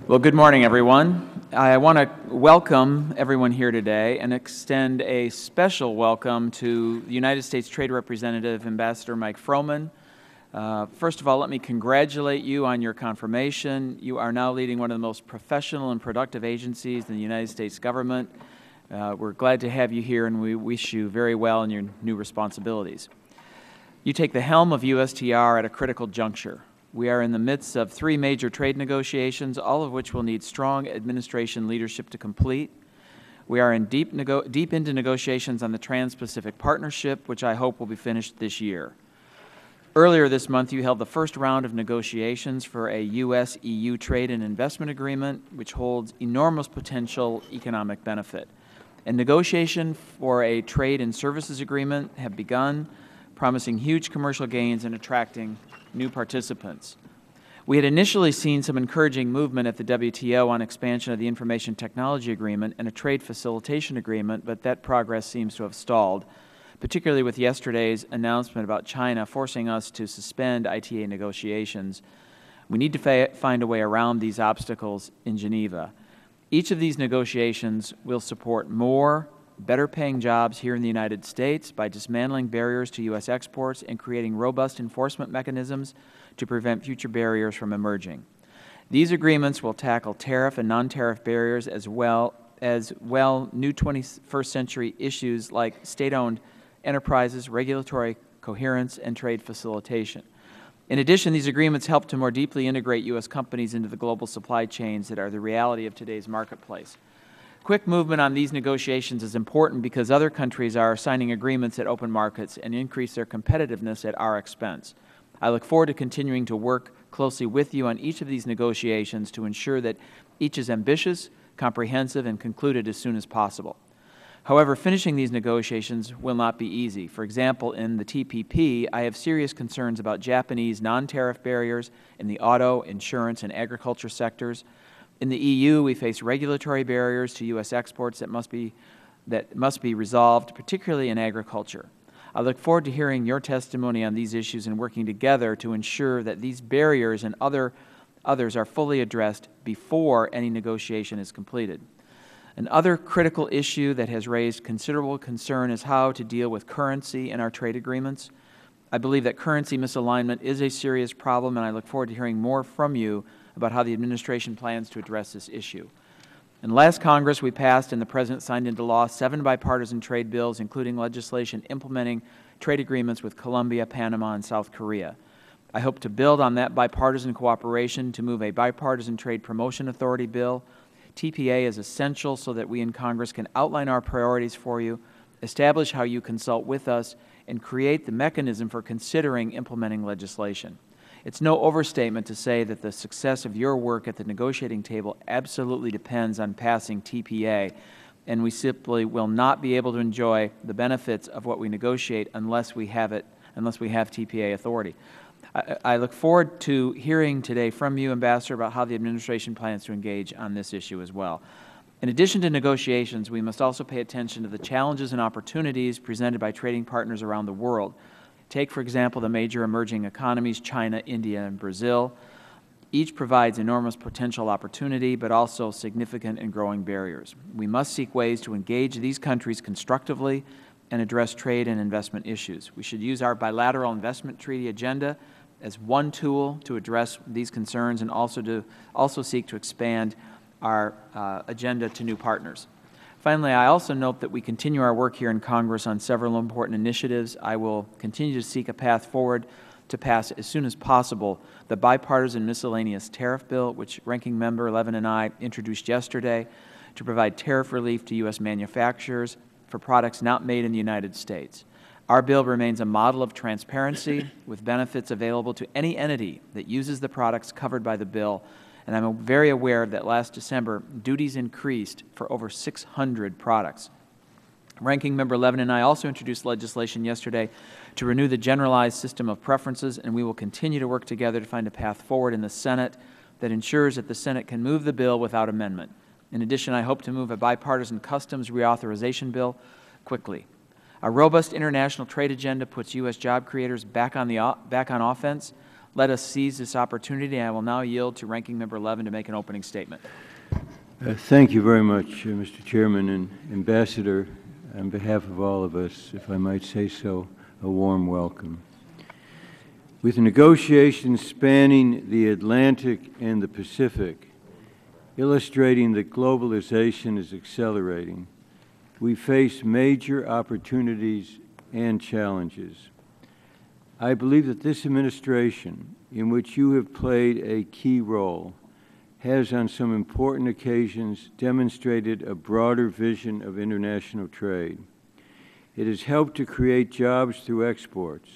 Well, good morning, everyone. I want to welcome everyone here today and extend a special welcome to the United States Trade Representative, Ambassador Mike Froman. First of all, let me congratulate you on your confirmation. You are now leading one of the most professional and productive agencies in the United States government. We're glad to have you here, and we wish you very well in your new responsibilities. You take the helm of USTR at a critical juncture. We are in the midst of 3 major trade negotiations, all of which will need strong administration leadership to complete. We are in deep into negotiations on the Trans-Pacific Partnership, which I hope will be finished this year. Earlier this month, you held the first round of negotiations for a U.S.-EU trade and investment agreement, which holds enormous potential economic benefit. And negotiations for a trade and services agreement have begun, promising huge commercial gains and attracting new participants. We had initially seen some encouraging movement at the WTO on expansion of the Information Technology Agreement and a Trade Facilitation Agreement, but that progress seems to have stalled, particularly with yesterday's announcement about China forcing us to suspend ITA negotiations. We need to find a way around these obstacles in Geneva. Each of these negotiations will support more, better-paying jobs here in the United States by dismantling barriers to U.S. exports and creating robust enforcement mechanisms to prevent future barriers from emerging. These agreements will tackle tariff and non-tariff barriers as well new 21st century issues like state-owned enterprises, regulatory coherence, and trade facilitation. In addition, these agreements help to more deeply integrate U.S. companies into the global supply chains that are the reality of today's marketplace. Quick movement on these negotiations is important because other countries are signing agreements at open markets and increase their competitiveness at our expense. I look forward to continuing to work closely with you on each of these negotiations to ensure that each is ambitious, comprehensive, and concluded as soon as possible. However, finishing these negotiations will not be easy. For example, in the TPP, I have serious concerns about Japanese non-tariff barriers in the auto, insurance, and agriculture sectors. In the EU, we face regulatory barriers to U.S. exports that must be resolved, particularly in agriculture. I look forward to hearing your testimony on these issues and working together to ensure that these barriers and others are fully addressed before any negotiation is completed. Another critical issue that has raised considerable concern is how to deal with currency in our trade agreements. I believe that currency misalignment is a serious problem, and I look forward to hearing more from you about how the administration plans to address this issue. In last Congress, we passed and the President signed into law 7 bipartisan trade bills, including legislation implementing trade agreements with Colombia, Panama, and South Korea. I hope to build on that bipartisan cooperation to move a bipartisan trade promotion authority bill. TPA is essential so that we in Congress can outline our priorities for you, establish how you consult with us, and create the mechanism for considering implementing legislation. It's no overstatement to say that the success of your work at the negotiating table absolutely depends on passing TPA, and we simply will not be able to enjoy the benefits of what we negotiate unless we have TPA authority. I look forward to hearing today from you, Ambassador, about how the administration plans to engage on this issue as well. In addition to negotiations, we must also pay attention to the challenges and opportunities presented by trading partners around the world. Take, for example, the major emerging economies, China, India, and Brazil. Each provides enormous potential opportunity, but also significant and growing barriers. We must seek ways to engage these countries constructively and address trade and investment issues. We should use our bilateral investment treaty agenda as one tool to address these concerns and also seek to expand our agenda to new partners. Finally, I also note that we continue our work here in Congress on several important initiatives. I will continue to seek a path forward to pass as soon as possible the bipartisan miscellaneous tariff bill, which Ranking Member Levin and I introduced yesterday to provide tariff relief to U.S. manufacturers for products not made in the United States. Our bill remains a model of transparency with benefits available to any entity that uses the products covered by the bill. And I'm very aware that last December, duties increased for over 600 products. Ranking Member Levin and I also introduced legislation yesterday to renew the generalized system of preferences, and we will continue to work together to find a path forward in the Senate that ensures that the Senate can move the bill without amendment. In addition, I hope to move a bipartisan customs reauthorization bill quickly. A robust international trade agenda puts U.S. job creators back on offense. Let us seize this opportunity. I will now yield to Ranking Member Levin to make an opening statement. Thank you very much, Mr. Chairman and Ambassador. On behalf of all of us, if I might say so, a warm welcome. With negotiations spanning the Atlantic and the Pacific, illustrating that globalization is accelerating, we face major opportunities and challenges. I believe that this administration, in which you have played a key role, has on some important occasions demonstrated a broader vision of international trade. It has helped to create jobs through exports,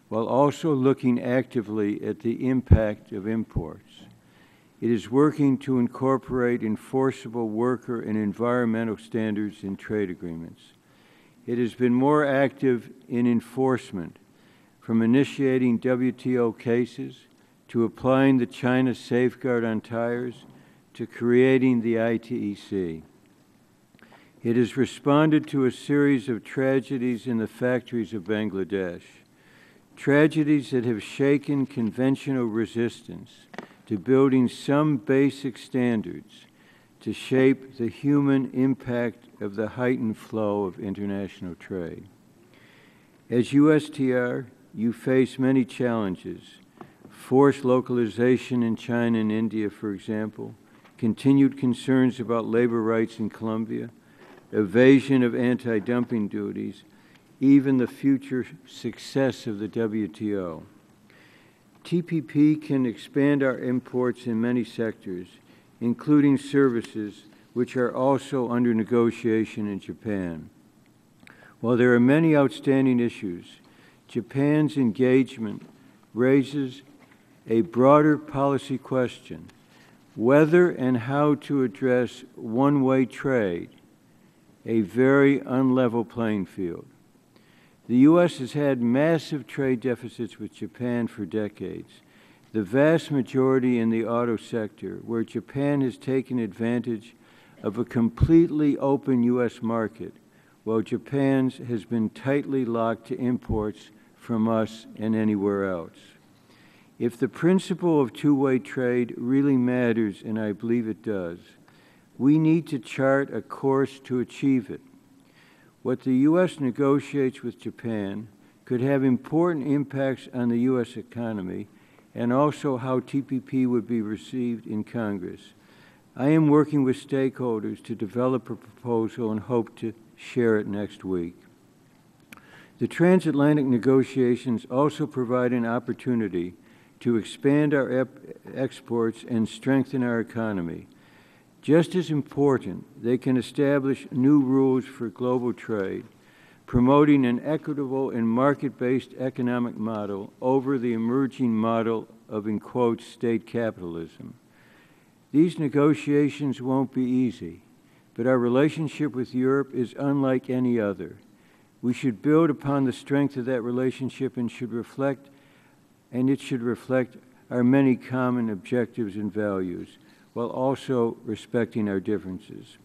while also looking actively at the impact of imports. It is working to incorporate enforceable worker and environmental standards in trade agreements. It has been more active in enforcement, from initiating WTO cases to applying the China safeguard on tires to creating the ITEC. It has responded to a series of tragedies in the factories of Bangladesh, tragedies that have shaken conventional resistance to building some basic standards to shape the human impact of the heightened flow of international trade. As USTR, you face many challenges: forced localization in China and India, for example, continued concerns about labor rights in Colombia, evasion of anti-dumping duties, even the future success of the WTO. TPP can expand our imports in many sectors, including services, which are also under negotiation in Japan. While there are many outstanding issues, Japan's engagement raises a broader policy question: whether and how to address one-way trade, a very unlevel playing field. The U.S. has had massive trade deficits with Japan for decades, the vast majority in the auto sector, where Japan has taken advantage of a completely open U.S. market, while Japan's has been tightly locked to imports from us and anywhere else. If the principle of two-way trade really matters, and I believe it does, we need to chart a course to achieve it. What the U.S. negotiates with Japan could have important impacts on the U.S. economy and also how TPP would be received in Congress. I am working with stakeholders to develop a proposal and hope to share it next week. The transatlantic negotiations also provide an opportunity to expand our exports and strengthen our economy. Just as important, they can establish new rules for global trade, promoting an equitable and market-based economic model over the emerging model of, in quotes, state capitalism. These negotiations won't be easy, but our relationship with Europe is unlike any other. We should build upon the strength of that relationship and it should reflect our many common objectives and values, while also respecting our differences.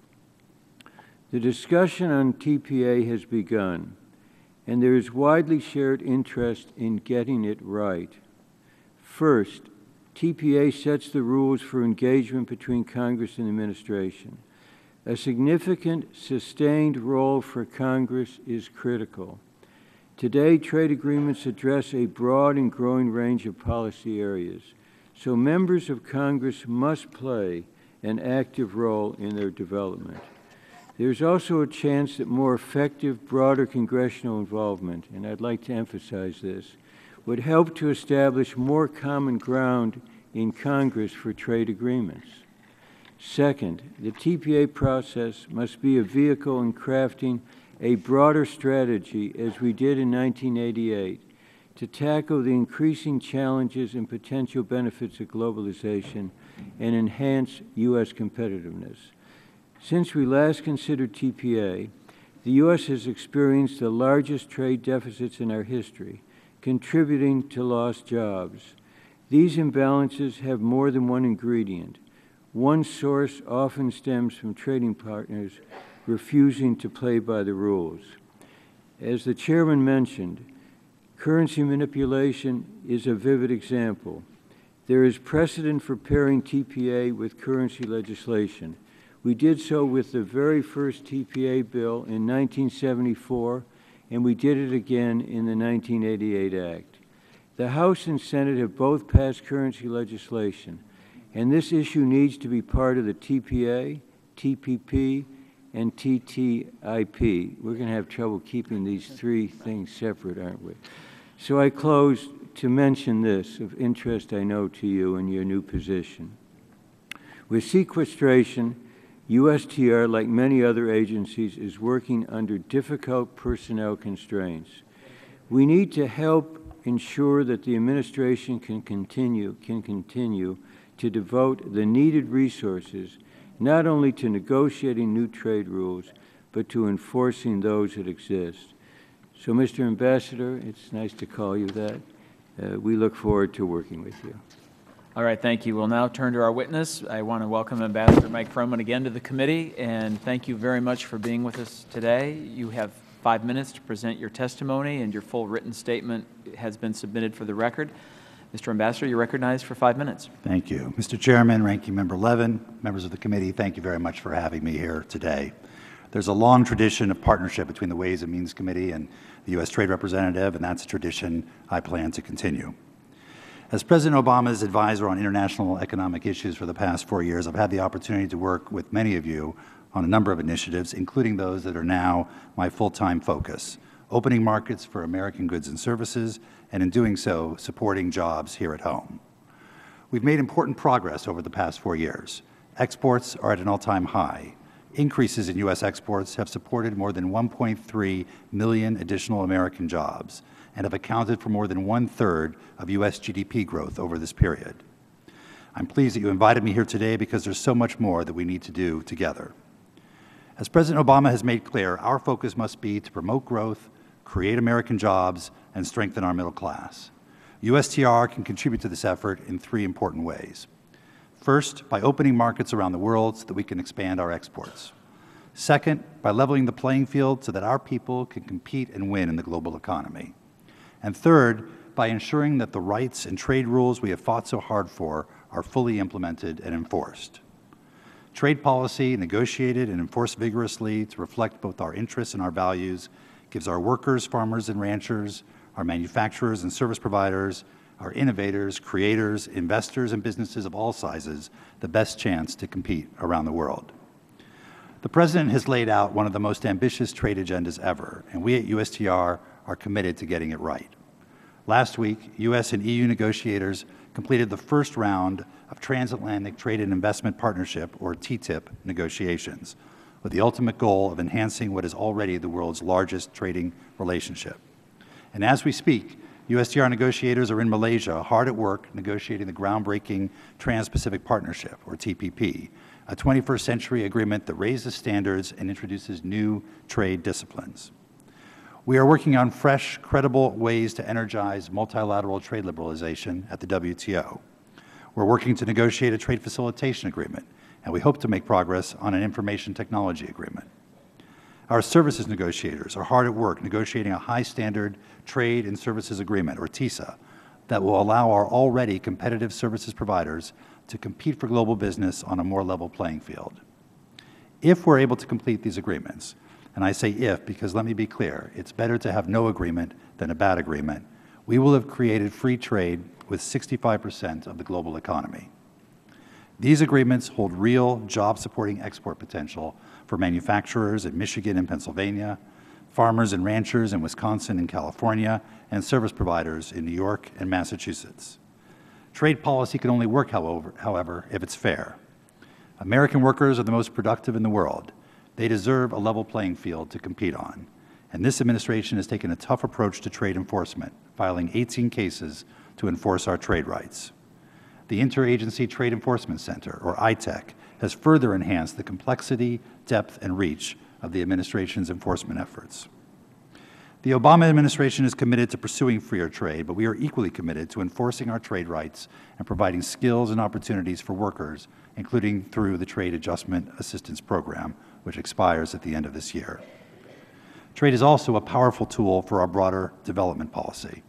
The discussion on TPA has begun, and there is widely shared interest in getting it right. First, TPA sets the rules for engagement between Congress and the administration. A significant, sustained role for Congress is critical. Today, trade agreements address a broad and growing range of policy areas, so members of Congress must play an active role in their development. There's also a chance that more effective, broader congressional involvement, and I'd like to emphasize this, would help to establish more common ground in Congress for trade agreements. Second, the TPA process must be a vehicle in crafting a broader strategy, as we did in 1988, to tackle the increasing challenges and potential benefits of globalization and enhance U.S. competitiveness. Since we last considered TPA, the U.S. has experienced the largest trade deficits in our history, contributing to lost jobs. These imbalances have more than one ingredient. One source often stems from trading partners refusing to play by the rules. As the chairman mentioned, Currency manipulation is a vivid example. There is precedent for pairing TPA with currency legislation. We did so with the very first TPA bill in 1974, and we did it again in the 1988 Act. The House and Senate have both passed currency legislation, and this issue needs to be part of the TPA, TPP, and TTIP. We're going to have trouble keeping these three things separate, aren't we? So I close to mention this, of interest I know to you in your new position. With sequestration, USTR, like many other agencies, is working under difficult personnel constraints. We need to help ensure that the administration can continue to devote the needed resources not only to negotiating new trade rules, but to enforcing those that exist. So, Mr. Ambassador, it's nice to call you that. We look forward to working with you. All right, thank you. We'll now turn to our witness. I want to welcome Ambassador Mike Froman again to the committee, and thank you very much for being with us today. You have 5 minutes to present your testimony, and your full written statement has been submitted for the record. Mr. Ambassador, you're recognized for 5 minutes. Thank you. Mr. Chairman, Ranking Member Levin, members of the committee, thank you very much for having me here today. There's a long tradition of partnership between the Ways and Means Committee and the U.S. Trade Representative, and that's a tradition I plan to continue. As President Obama's advisor on international economic issues for the past 4 years, I've had the opportunity to work with many of you on a number of initiatives, including those that are now my full-time focus, opening markets for American goods and services, and in doing so, supporting jobs here at home. We've made important progress over the past 4 years. Exports are at an all-time high. Increases in U.S. exports have supported more than 1.3 million additional American jobs and have accounted for more than 1/3 of U.S. GDP growth over this period. I'm pleased that you invited me here today because there's so much more that we need to do together. As President Obama has made clear, our focus must be to promote growth, create American jobs, and strengthen our middle class. USTR can contribute to this effort in 3 important ways. First, by opening markets around the world so that we can expand our exports. Second, by leveling the playing field so that our people can compete and win in the global economy. And third, by ensuring that the rights and trade rules we have fought so hard for are fully implemented and enforced. Trade policy, negotiated and enforced vigorously to reflect both our interests and our values, gives our workers, farmers and ranchers, our manufacturers and service providers, our innovators, creators, investors, and businesses of all sizes the best chance to compete around the world. The President has laid out one of the most ambitious trade agendas ever, and we at USTR are committed to getting it right. Last week, U.S. and EU negotiators completed the first round of Transatlantic Trade and Investment Partnership, or TTIP, negotiations, with the ultimate goal of enhancing what is already the world's largest trading relationship. And as we speak, USTR negotiators are in Malaysia, hard at work negotiating the groundbreaking Trans-Pacific Partnership, or TPP, a 21st century agreement that raises standards and introduces new trade disciplines. We are working on fresh, credible ways to energize multilateral trade liberalization at the WTO. We're working to negotiate a trade facilitation agreement, and we hope to make progress on an information technology agreement. Our services negotiators are hard at work negotiating a high-standard trade and services agreement, or TISA, that will allow our already competitive services providers to compete for global business on a more level playing field. If we're able to complete these agreements, and I say if because let me be clear, it's better to have no agreement than a bad agreement, we will have created free trade with 65% of the global economy. These agreements hold real job-supporting export potential for manufacturers in Michigan and Pennsylvania, farmers and ranchers in Wisconsin and California, and service providers in New York and Massachusetts. Trade policy can only work, however, if it's fair. American workers are the most productive in the world. They deserve a level playing field to compete on. And this administration has taken a tough approach to trade enforcement, filing 18 cases to enforce our trade rights. The Interagency Trade Enforcement Center, or ITEC, has further enhanced the complexity, depth, and reach of the administration's enforcement efforts. The Obama administration is committed to pursuing freer trade, but we are equally committed to enforcing our trade rights and providing skills and opportunities for workers, including through the Trade Adjustment Assistance Program, which expires at the end of this year. Trade is also a powerful tool for our broader development policy.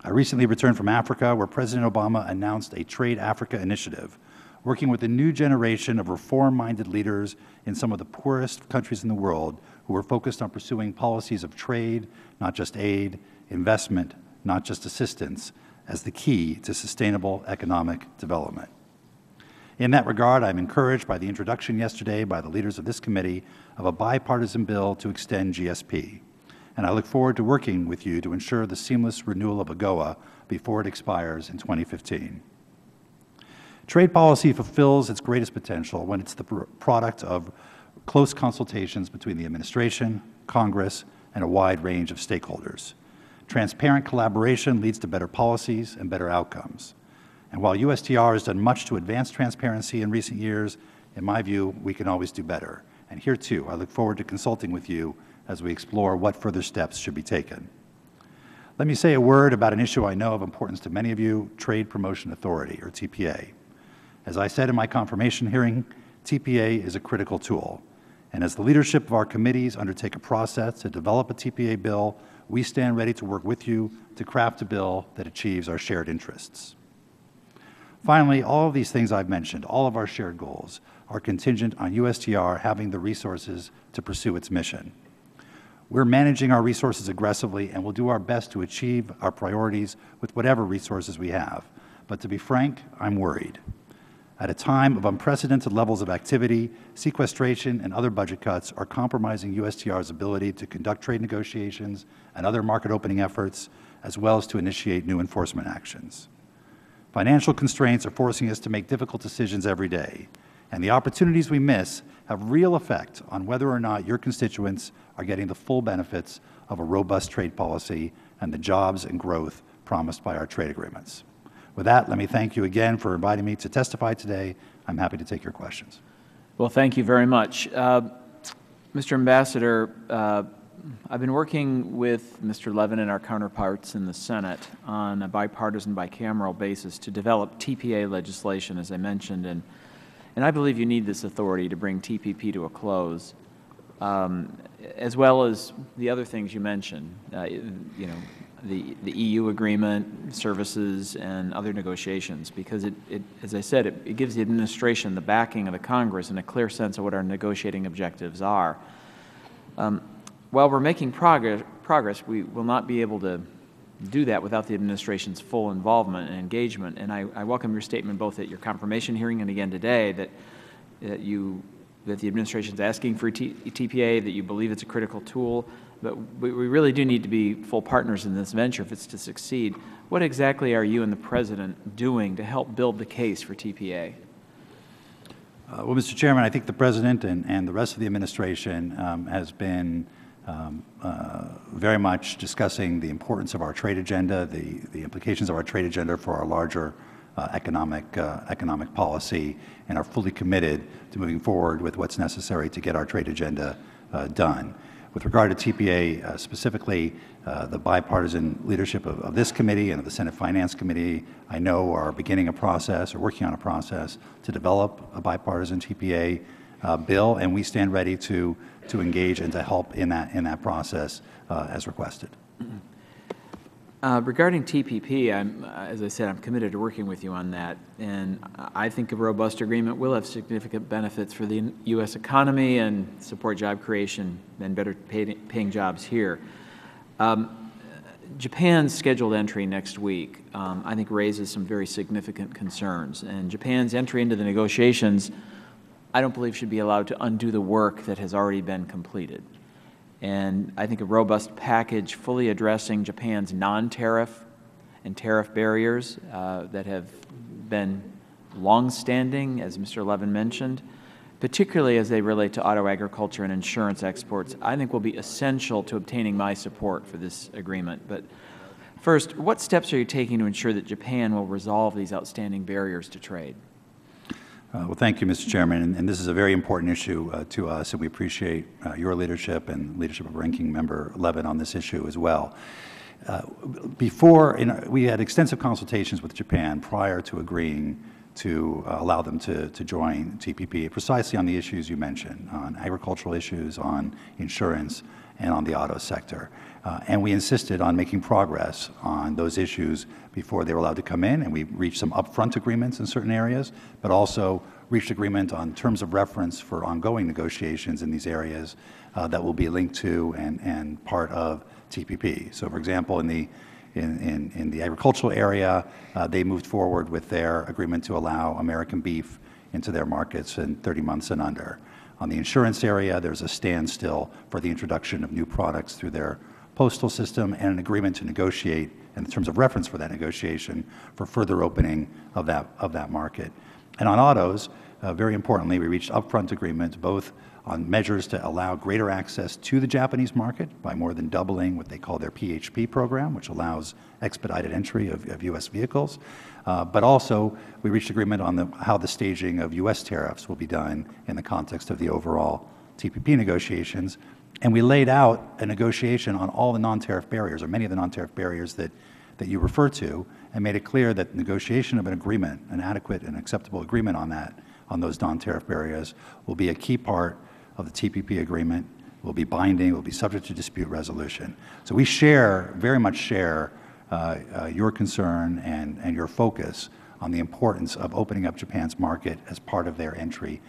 I recently returned from Africa, where President Obama announced a Trade Africa initiative, working with a new generation of reform-minded leaders in some of the poorest countries in the world who are focused on pursuing policies of trade, not just aid, investment, not just assistance, as the key to sustainable economic development. In that regard, I'm encouraged by the introduction yesterday by the leaders of this committee of a bipartisan bill to extend GSP, and I look forward to working with you to ensure the seamless renewal of AGOA before it expires in 2015. Trade policy fulfills its greatest potential when it's the product of close consultations between the administration, Congress, and a wide range of stakeholders. Transparent collaboration leads to better policies and better outcomes. And while USTR has done much to advance transparency in recent years, in my view, we can always do better. And here, too, I look forward to consulting with you as we explore what further steps should be taken. Let me say a word about an issue I know of importance to many of you, Trade Promotion Authority, or TPA. As I said in my confirmation hearing, TPA is a critical tool. And as the leadership of our committees undertake a process to develop a TPA bill, we stand ready to work with you to craft a bill that achieves our shared interests. Finally, all of these things I've mentioned, all of our shared goals, are contingent on USTR having the resources to pursue its mission. We're managing our resources aggressively, and we'll do our best to achieve our priorities with whatever resources we have. But to be frank, I'm worried. At a time of unprecedented levels of activity, sequestration and other budget cuts are compromising USTR's ability to conduct trade negotiations and other market opening efforts, as well as to initiate new enforcement actions. Financial constraints are forcing us to make difficult decisions every day, and the opportunities we miss have real effect on whether or not your constituents are getting the full benefits of a robust trade policy and the jobs and growth promised by our trade agreements. With that, let me thank you again for inviting me to testify today. I'm happy to take your questions. Well, thank you very much. Mr. Ambassador, I've been working with Mr. Levin and our counterparts in the Senate on a bipartisan, bicameral basis to develop TPA legislation, as I mentioned, and I believe you need this authority to bring TPP to a close, as well as the other things you mentioned, you know, the EU agreement, services, and other negotiations, because as I said, it gives the administration the backing of the Congress and a clear sense of what our negotiating objectives are. While we're making progress, we will not be able to do that without the administration's full involvement and engagement. And I welcome your statement both at your confirmation hearing and again today that the administration is asking for TPA, that you believe it's a critical tool. But we really do need to be full partners in this venture if it's to succeed. What exactly are you and the President doing to help build the case for TPA? Well, Mr. Chairman, I think the President and the rest of the administration has been very much discussing the importance of our trade agenda, the implications of our trade agenda for our larger economic policy, and are fully committed to moving forward with what's necessary to get our trade agenda done. With regard to TPA specifically, the bipartisan leadership of this committee and of the Senate Finance Committee, I know, are beginning a process or working on a process to develop a bipartisan TPA bill, and we stand ready to engage and to help in that process as requested. Regarding TPP, as I said, I'm committed to working with you on that, and I think a robust agreement will have significant benefits for the U.S. economy and support job creation and better paying jobs here. Japan's scheduled entry next week, I think, raises some very significant concerns, and Japan's entry into the negotiations, I don't believe, should be allowed to undo the work that has already been completed. And I think a robust package fully addressing Japan's non-tariff and tariff barriers that have been longstanding, as Mr. Levin mentioned, particularly as they relate to auto agriculture and insurance exports, I think will be essential to obtaining my support for this agreement. But first, what steps are you taking to ensure that Japan will resolve these outstanding barriers to trade? Well, thank you, Mr. Chairman, and this is a very important issue to us, and we appreciate your leadership and leadership of Ranking Member Levin on this issue as well. We had extensive consultations with Japan prior to agreeing to allow them to join TPP precisely on the issues you mentioned, on agricultural issues, on insurance, and on the auto sector. And we insisted on making progress on those issues before they were allowed to come in, and we reached some upfront agreements in certain areas, but also reached agreement on terms of reference for ongoing negotiations in these areas that will be linked to and part of TPP. So, for example, in the agricultural area, they moved forward with their agreement to allow American beef into their markets in 30 months and under. On the insurance area, there's a standstill for the introduction of new products through their postal system and an agreement to negotiate, in terms of reference for that negotiation, for further opening of that market. And on autos, very importantly, we reached upfront agreements both on measures to allow greater access to the Japanese market by more than doubling what they call their PHP program, which allows expedited entry of U.S. vehicles. But also, we reached agreement on how the staging of U.S. tariffs will be done in the context of the overall TPP negotiations. And we laid out a negotiation on all the non-tariff barriers, or many of the non-tariff barriers that you refer to, and made it clear that negotiation of an agreement, an adequate and acceptable agreement on those non-tariff barriers, will be a key part of the TPP agreement, will be binding, will be subject to dispute resolution. So we very much share your concern and your focus on the importance of opening up Japan's market as part of their entry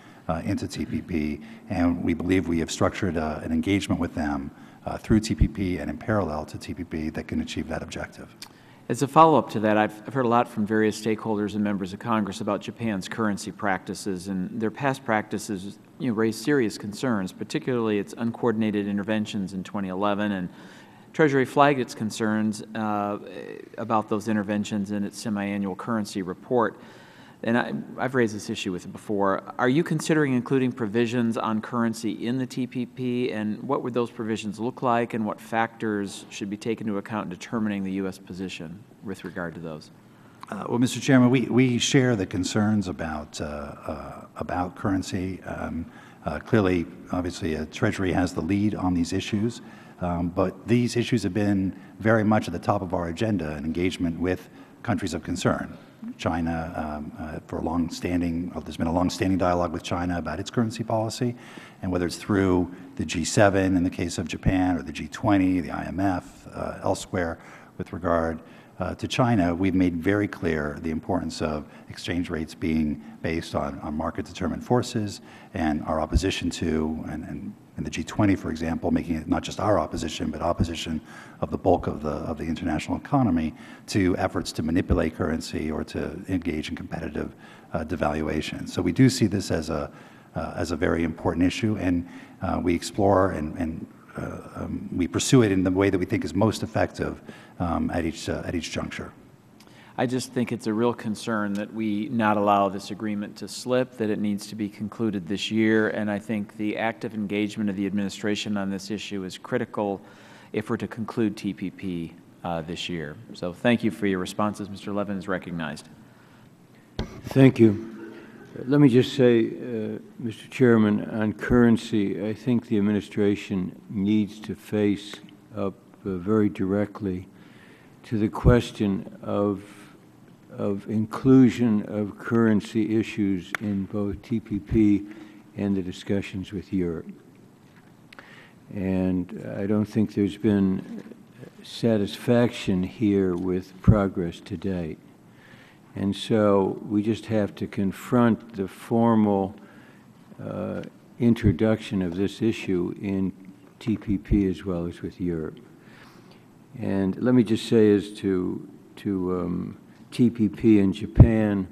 into TPP, and we believe we have structured an engagement with them through TPP and in parallel to TPP that can achieve that objective. As a follow-up to that, I've heard a lot from various stakeholders and members of Congress about Japan's currency practices, and their past practices raise serious concerns, particularly its uncoordinated interventions in 2011, and Treasury flagged its concerns about those interventions in its semi-annual currency report. And I've raised this issue with it before. Are you considering including provisions on currency in the TPP, and what would those provisions look like, and what factors should be taken into account in determining the U.S. position with regard to those? Well, Mr. Chairman, we share the concerns about currency. Clearly, obviously, Treasury has the lead on these issues, but these issues have been very much at the top of our agenda in engagement with countries of concern. China, there's been a long-standing dialogue with China about its currency policy, and whether it's through the G7 in the case of Japan, or the G20, the IMF, elsewhere with regard to China, we've made very clear the importance of exchange rates being based on market-determined forces, and our opposition to, and the G20, for example, making it not just our opposition, but opposition of the bulk of the international economy to efforts to manipulate currency or to engage in competitive devaluation. So we do see this as a very important issue, and we explore and we pursue it in the way that we think is most effective at each juncture. I just think it's a real concern that we not allow this agreement to slip, that it needs to be concluded this year, and I think the active engagement of the administration on this issue is critical if we're to conclude TPP this year. So thank you for your responses. Mr. Levin is recognized. Thank you. Let me just say, Mr. Chairman, on currency, I think the administration needs to face up very directly to the question of inclusion of currency issues in both TPP and the discussions with Europe. And I don't think there's been satisfaction here with progress to date. And so we just have to confront the formal introduction of this issue in TPP as well as with Europe. And let me just say as to TPP in Japan,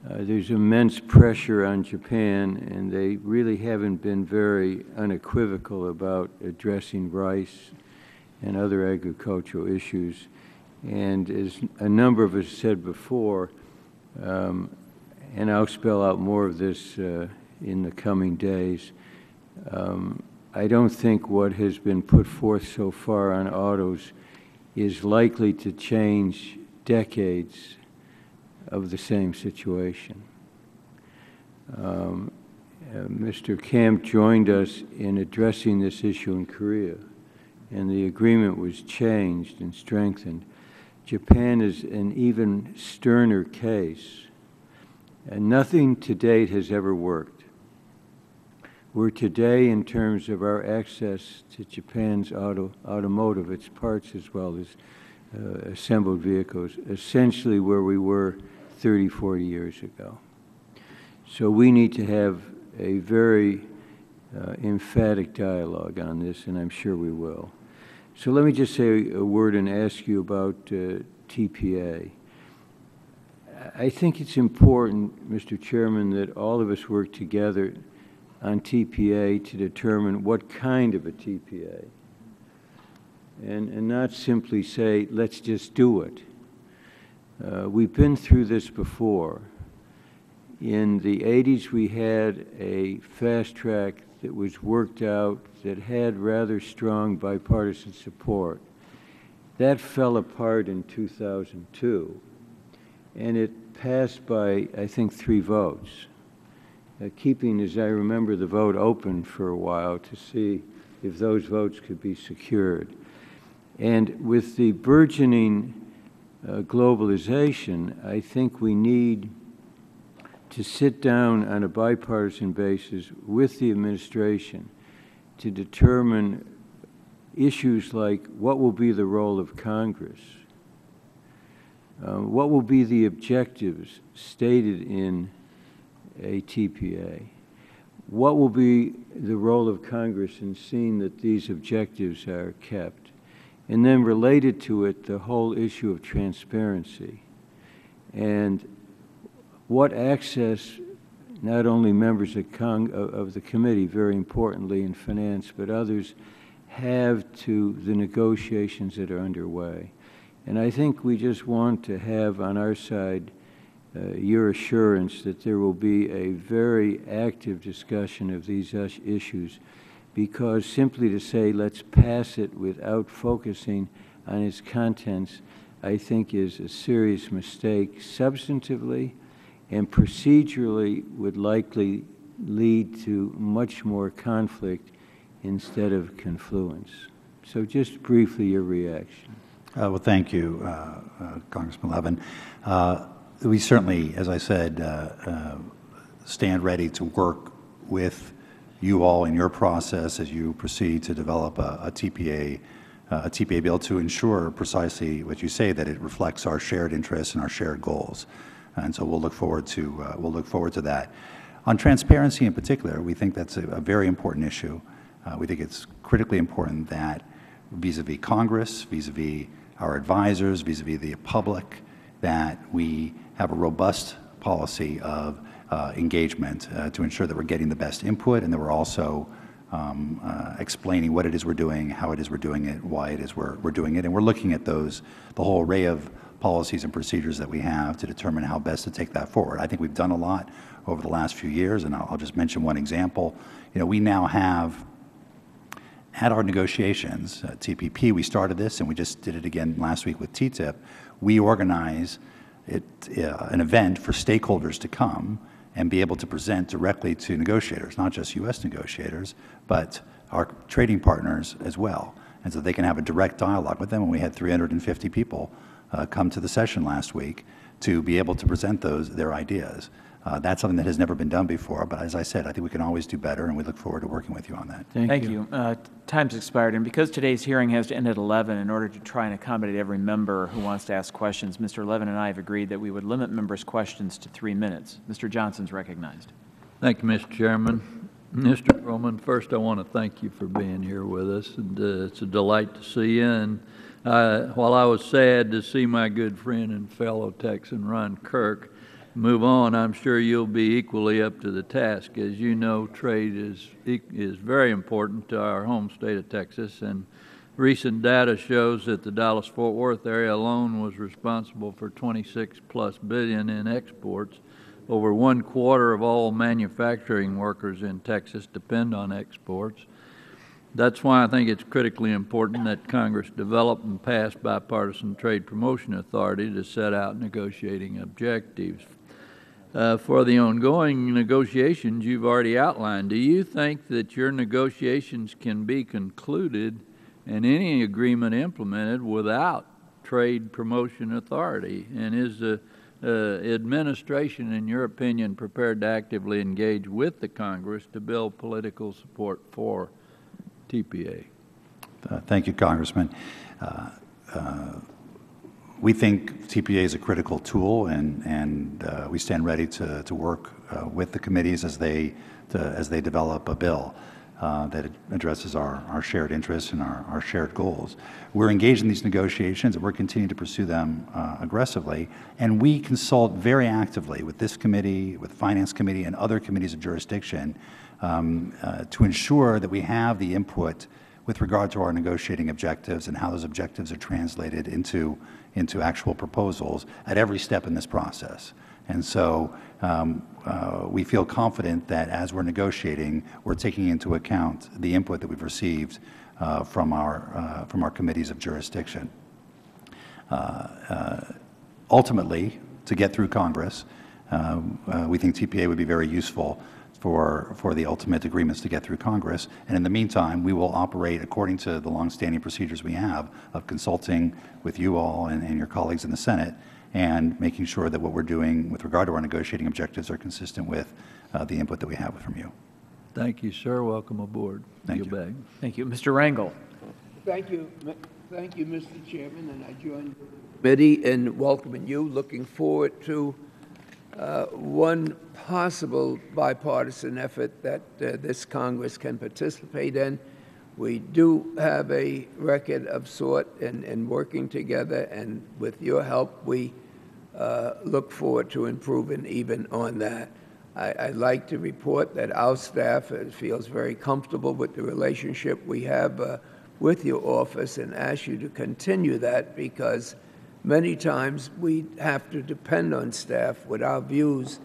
there's immense pressure on Japan, and they really haven't been very unequivocal about addressing rice and other agricultural issues. And as a number of us said before, and I'll spell out more of this in the coming days, I don't think what has been put forth so far on autos is likely to change decades of the same situation. Mr. Camp joined us in addressing this issue in Korea, and the agreement was changed and strengthened. Japan is an even sterner case. And nothing to date has ever worked. We're today, in terms of our access to Japan's automotive, its parts as well as assembled vehicles, essentially where we were 30, 40 years ago. So we need to have a very emphatic dialogue on this, and I'm sure we will. So let me just say a word and ask you about TPA. I think it's important, Mr. Chairman, that all of us work together on TPA to determine what kind of a TPA, and not simply say, let's just do it. We've been through this before. In the 80s, we had a fast track that was worked out that had rather strong bipartisan support. That fell apart in 2002, and it passed by, I think, 3 votes, keeping, as I remember, the vote open for a while to see if those votes could be secured. And with the burgeoning globalization, I think we need to sit down on a bipartisan basis with the administration to determine issues like what will be the role of Congress, what will be the objectives stated in a TPA, what will be the role of Congress in seeing that these objectives are kept, and then related to it, the whole issue of transparency and what access not only members of the committee, very importantly in finance, but others have to the negotiations that are underway. And I think we just want to have on our side your assurance that there will be a very active discussion of these issues, because simply to say let's pass it without focusing on its contents, I think is a serious mistake substantively, and procedurally would likely lead to much more conflict instead of confluence. So just briefly, your reaction. Well, thank you, Congressman Levin. We certainly, as I said, stand ready to work with you all in your process as you proceed to develop a TPA bill to ensure precisely what you say, that it reflects our shared interests and our shared goals. And so we'll look forward to that. On transparency in particular, we think that's a very important issue. We think it's critically important that vis-a-vis Congress, vis-a-vis our advisors, vis-a-vis the public, that we have a robust policy of engagement to ensure that we're getting the best input, and that we're also explaining what it is we're doing, how it is we're doing it, why it is we're doing it. And we're looking at the whole array of policies and procedures that we have to determine how best to take that forward. I think we've done a lot over the last few years, and I'll just mention one example. You know, we now have, at our negotiations, TPP, we started this, and we just did it again last week with TTIP. We organize an event for stakeholders to come and be able to present directly to negotiators, not just U.S. negotiators, but our trading partners as well. And so they can have a direct dialogue with them. And we had 350 people come to the session last week to be able to present their ideas. That's something that has never been done before, but as I said, I think we can always do better, and we look forward to working with you on that. Thank you. Time's expired, and because today's hearing has to end at 11, in order to try and accommodate every member who wants to ask questions, Mr. Levin and I have agreed that we would limit members' questions to 3 minutes. Mr. Johnson's recognized. Thank you, Mr. Chairman. Mr. Froman, first I want to thank you for being here with us, and it's a delight to see you. And while I was sad to see my good friend and fellow Texan Ron Kirk move on, I'm sure you'll be equally up to the task. As you know, trade is very important to our home state of Texas, and recent data shows that the Dallas-Fort Worth area alone was responsible for $26+ billion in exports. Over 1/4 of all manufacturing workers in Texas depend on exports. That's why I think it's critically important that Congress develop and pass bipartisan trade promotion authority to set out negotiating objectives. For the ongoing negotiations you've already outlined, do you think that your negotiations can be concluded and any agreement implemented without trade promotion authority? And is the administration, in your opinion, prepared to actively engage with the Congress to build political support for TPA? Thank you, Congressman. We think TPA is a critical tool, and we stand ready to work with the committees as they develop a bill that addresses our shared interests and our shared goals. We're engaged in these negotiations, and we're continuing to pursue them aggressively, and we consult very actively with this committee, with the Finance Committee, and other committees of jurisdiction to ensure that we have the input with regard to our negotiating objectives and how those objectives are translated into actual proposals at every step in this process. And so we feel confident that as we're negotiating, we're taking into account the input that we've received from our committees of jurisdiction. Ultimately, to get through Congress, we think TPA would be very useful for the ultimate agreements to get through Congress. And in the meantime, we will operate according to the longstanding procedures we have of consulting with you all and your colleagues in the Senate, and making sure that what we're doing with regard to our negotiating objectives are consistent with the input that we have from you. Thank you, sir. Welcome aboard. Thank you. Back. Thank you. Mr. Rangel. Thank you, Mr. Chairman, and I join the committee in welcoming you. Looking forward to one possible bipartisan effort that this Congress can participate in. We do have a record of sort in working together, and with your help, we look forward to improving even on that. I'd like to report that our staff feels very comfortable with the relationship we have with your office, and ask you to continue that, because many times we have to depend on staff with our views,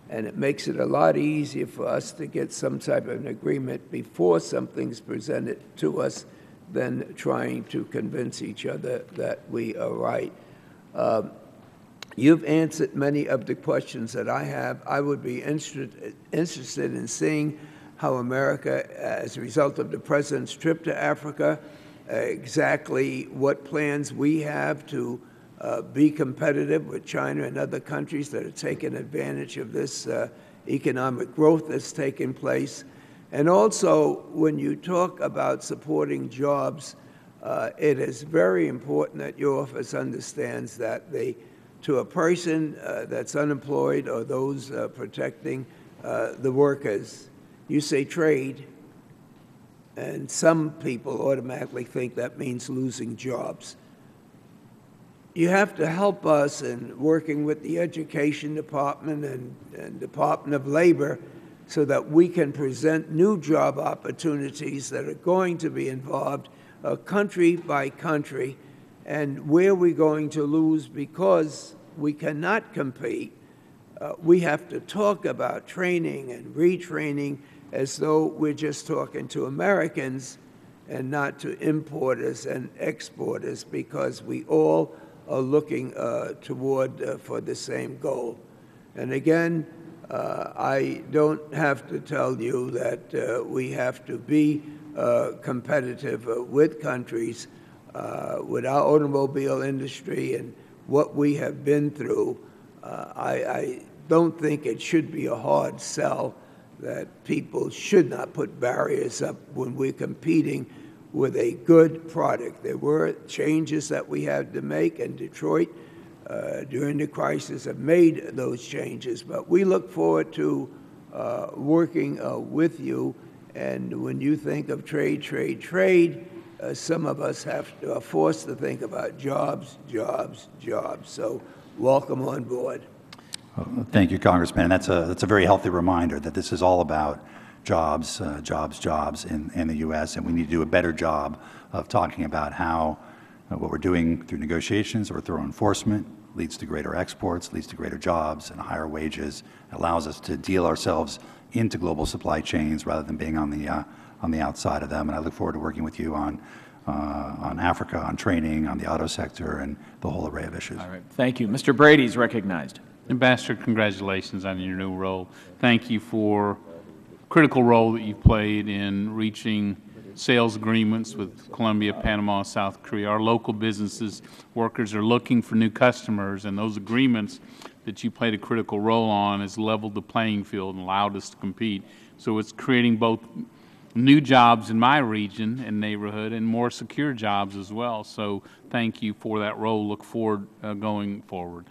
and it makes it a lot easier for us to get some type of an agreement before something's presented to us than trying to convince each other that we are right. You've answered many of the questions that I have. I would be interested in seeing how America, as a result of the President's trip to Africa, exactly what plans we have to be competitive with China and other countries that are taking advantage of this economic growth that's taking place. And also, when you talk about supporting jobs, it is very important that your office understands that to a person that's unemployed or those protecting the workers, you say trade, and some people automatically think that means losing jobs. You have to help us in working with the Education Department and Department of Labor so that we can present new job opportunities that are going to be involved country by country, and where we're going to lose because we cannot compete. We have to talk about training and retraining as though we're just talking to Americans and not to importers and exporters, because we all are looking toward for the same goal. And again, I don't have to tell you that we have to be competitive with countries, with our automobile industry and what we have been through. I don't think it should be a hard sell that people should not put barriers up when we're competing with a good product. There were changes that we had to make, and Detroit during the crisis have made those changes. But we look forward to working with you. And when you think of trade, some of us are forced to think about jobs, jobs, jobs. So welcome on board. Well, thank you, Congressman. And that's a very healthy reminder that this is all about jobs, jobs in the U.S., and we need to do a better job of talking about how what we're doing through negotiations or through enforcement leads to greater exports, leads to greater jobs and higher wages, allows us to deal ourselves into global supply chains rather than being on the outside of them. And I look forward to working with you on Africa, on training, on the auto sector, and the whole array of issues. All right. Thank you. Mr. Brady is recognized. Ambassador, congratulations on your new role. Thank you for critical role that you've played in reaching sales agreements with Colombia, Panama, South Korea. Our local businesses, workers are looking for new customers, and those agreements that you played a critical role on has leveled the playing field and allowed us to compete. So it's creating both new jobs in my region and neighborhood and more secure jobs as well. So thank you for that role. Look forward going forward.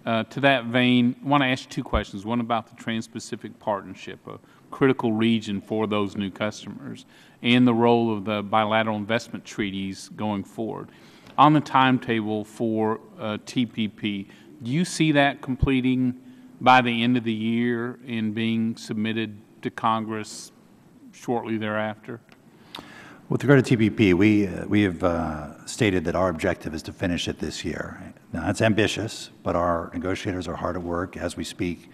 To that vein, I want to ask you two questions. One about the Trans-Pacific Partnership, a critical region for those new customers, and the role of the bilateral investment treaties going forward. On the timetable for TPP, do you see that completing by the end of the year and being submitted to Congress shortly thereafter? With regard to TPP, we have stated that our objective is to finish it this year. Now, that's ambitious, but our negotiators are hard at work as we speak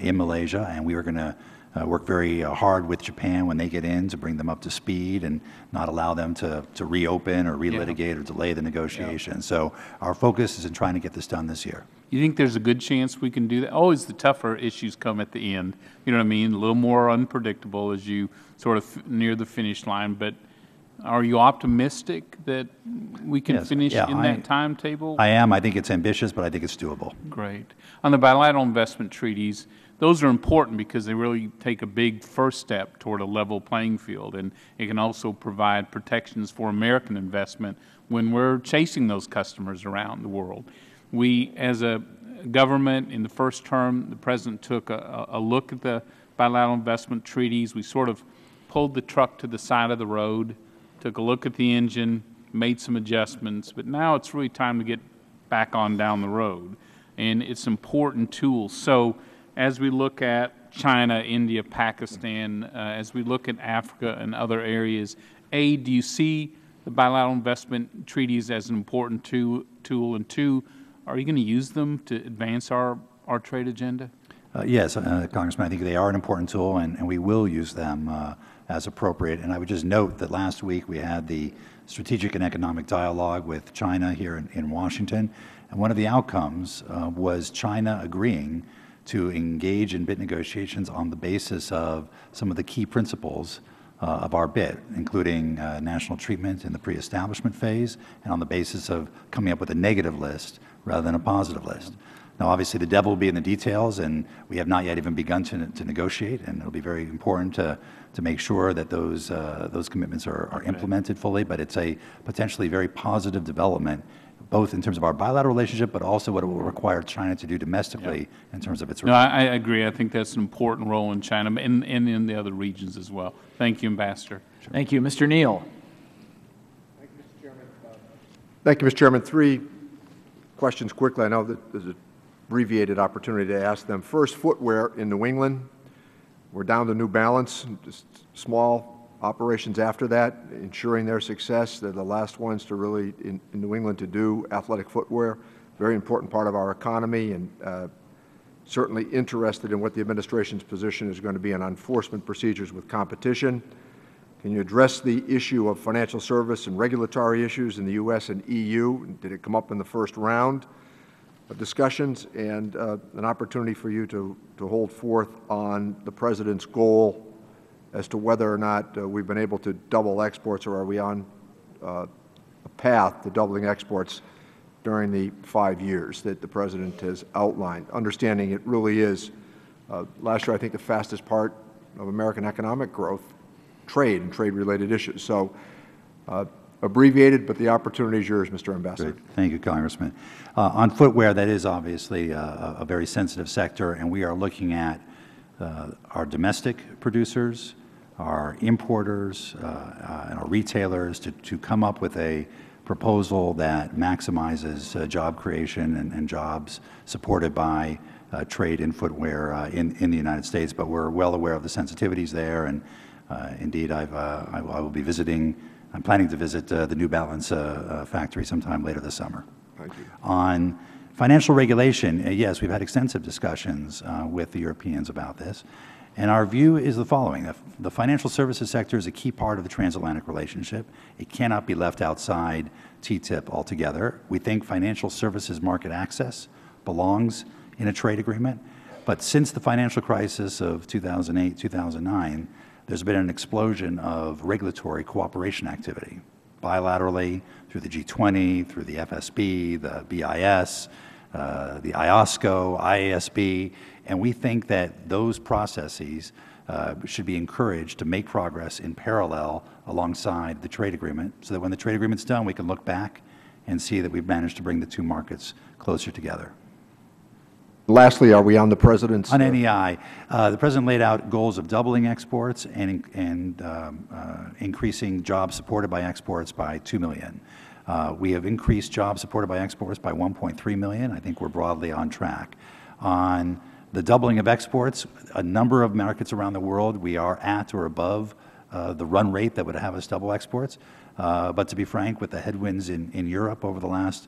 in Malaysia, and we are going to work very hard with Japan when they get in to bring them up to speed and not allow them to reopen or relitigate or delay the negotiation. So our focus is in trying to get this done this year. You think there's a good chance we can do that? Always the tougher issues come at the end. You know what I mean? A little more unpredictable as you sort of near the finish line. But are you optimistic that we can finish in that timetable? I am. I think it's ambitious, but I think it's doable. Great. On the bilateral investment treaties, those are important because they really take a big first step toward a level playing field, and it can also provide protections for American investment when we're chasing those customers around the world. We, as a government, in the first term, the President took a look at the bilateral investment treaties. We sort of pulled the truck to the side of the road, took a look at the engine, made some adjustments, but now it's really time to get back on down the road. And it's an important tool. So as we look at China, India, Pakistan, as we look at Africa and other areas, A, do you see the bilateral investment treaties as an important tool? And two, are you going to use them to advance our trade agenda? Yes, Congressman, I think they are an important tool, and we will use them as appropriate. And I would just note that last week we had the Strategic and Economic Dialogue with China here in Washington, and one of the outcomes was China agreeing to engage in bid negotiations on the basis of some of the key principles of our bid, including national treatment in the pre-establishment phase, and on the basis of coming up with a negative list rather than a positive list. Now, obviously, the devil will be in the details, and we have not yet even begun to negotiate, and it will be very important to make sure that those commitments are implemented fully, but it's a potentially very positive development, both in terms of our bilateral relationship, but also what it will require China to do domestically in terms of its. No, I agree. I think that's an important role in China and in the other regions as well. Thank you, Ambassador. Sure. Thank you. Mr. Neal. Thank you, Mr. Chairman. Thank you, Mr. Chairman. Three questions quickly. I know that there's an abbreviated opportunity to ask them. First, footwear in New England. We're down to New Balance, just small operations after that, ensuring their success. They're the last ones to really, in New England, to do athletic footwear. Very important part of our economy, and certainly interested in what the administration's position is going to be on enforcement procedures with competition. Can you address the issue of financial service and regulatory issues in the U.S. and EU? Did it come up in the first round of discussions? And an opportunity for you to hold forth on the President's goal as to whether or not we've been able to double exports, or are we on a path to doubling exports during the 5 years that the President has outlined, understanding it really is, last year, I think the fastest part of American economic growth, trade and trade-related issues. So abbreviated, but the opportunity is yours, Mr. Ambassador. Great. Thank you, Congressman. On footwear, that is obviously a very sensitive sector, and we are looking at our domestic producers, our importers, and our retailers to come up with a proposal that maximizes job creation and jobs supported by trade in footwear in the United States. But we're well aware of the sensitivities there, and indeed I will be visiting. I'm planning to visit the New Balance factory sometime later this summer. Thank you. On financial regulation, yes, we've had extensive discussions with the Europeans about this. And our view is the following. The financial services sector is a key part of the transatlantic relationship. It cannot be left outside TTIP altogether. We think financial services market access belongs in a trade agreement. But since the financial crisis of 2008, 2009, there's been an explosion of regulatory cooperation activity, bilaterally, through the G20, through the FSB, the BIS, the IOSCO, IASB, and we think that those processes should be encouraged to make progress in parallel alongside the trade agreement, so that when the trade agreement's done, we can look back and see that we've managed to bring the two markets closer together. Lastly, are we on the President's? On NEI, the President laid out goals of doubling exports and increasing jobs supported by exports by 2 million. We have increased jobs supported by exports by 1.3 million. I think we're broadly on track. On the doubling of exports, a number of markets around the world, we are at or above the run rate that would have us double exports. But to be frank, with the headwinds in Europe over the last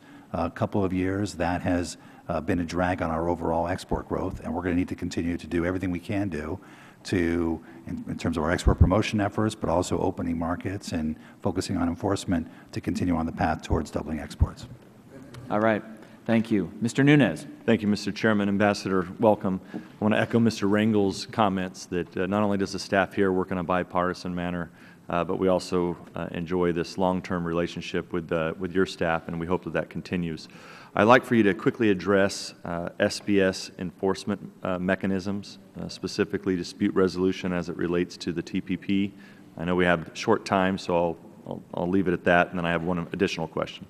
couple of years, that has been a drag on our overall export growth, and we're going to need to continue to do everything we can do to, in terms of our export promotion efforts, but also opening markets and focusing on enforcement to continue on the path towards doubling exports. All right. Thank you. Mr. Nunes. Thank you, Mr. Chairman. Ambassador, welcome. I want to echo Mr. Rangel's comments that not only does the staff here work in a bipartisan manner, but we also enjoy this long-term relationship with your staff, and we hope that that continues. I'd like for you to quickly address SPS enforcement mechanisms, specifically dispute resolution as it relates to the TPP. I know we have short time, so I'll leave it at that, and then I have one additional question.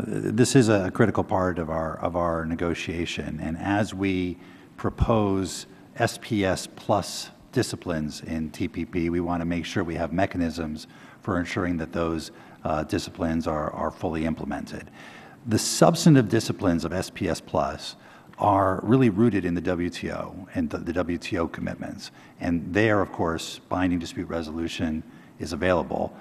This is a critical part of our negotiation, and as we propose SPS plus disciplines in TPP, we want to make sure we have mechanisms for ensuring that those disciplines are fully implemented. The substantive disciplines of SPS Plus are really rooted in the WTO and the WTO commitments, and there, of course, binding dispute resolution is available.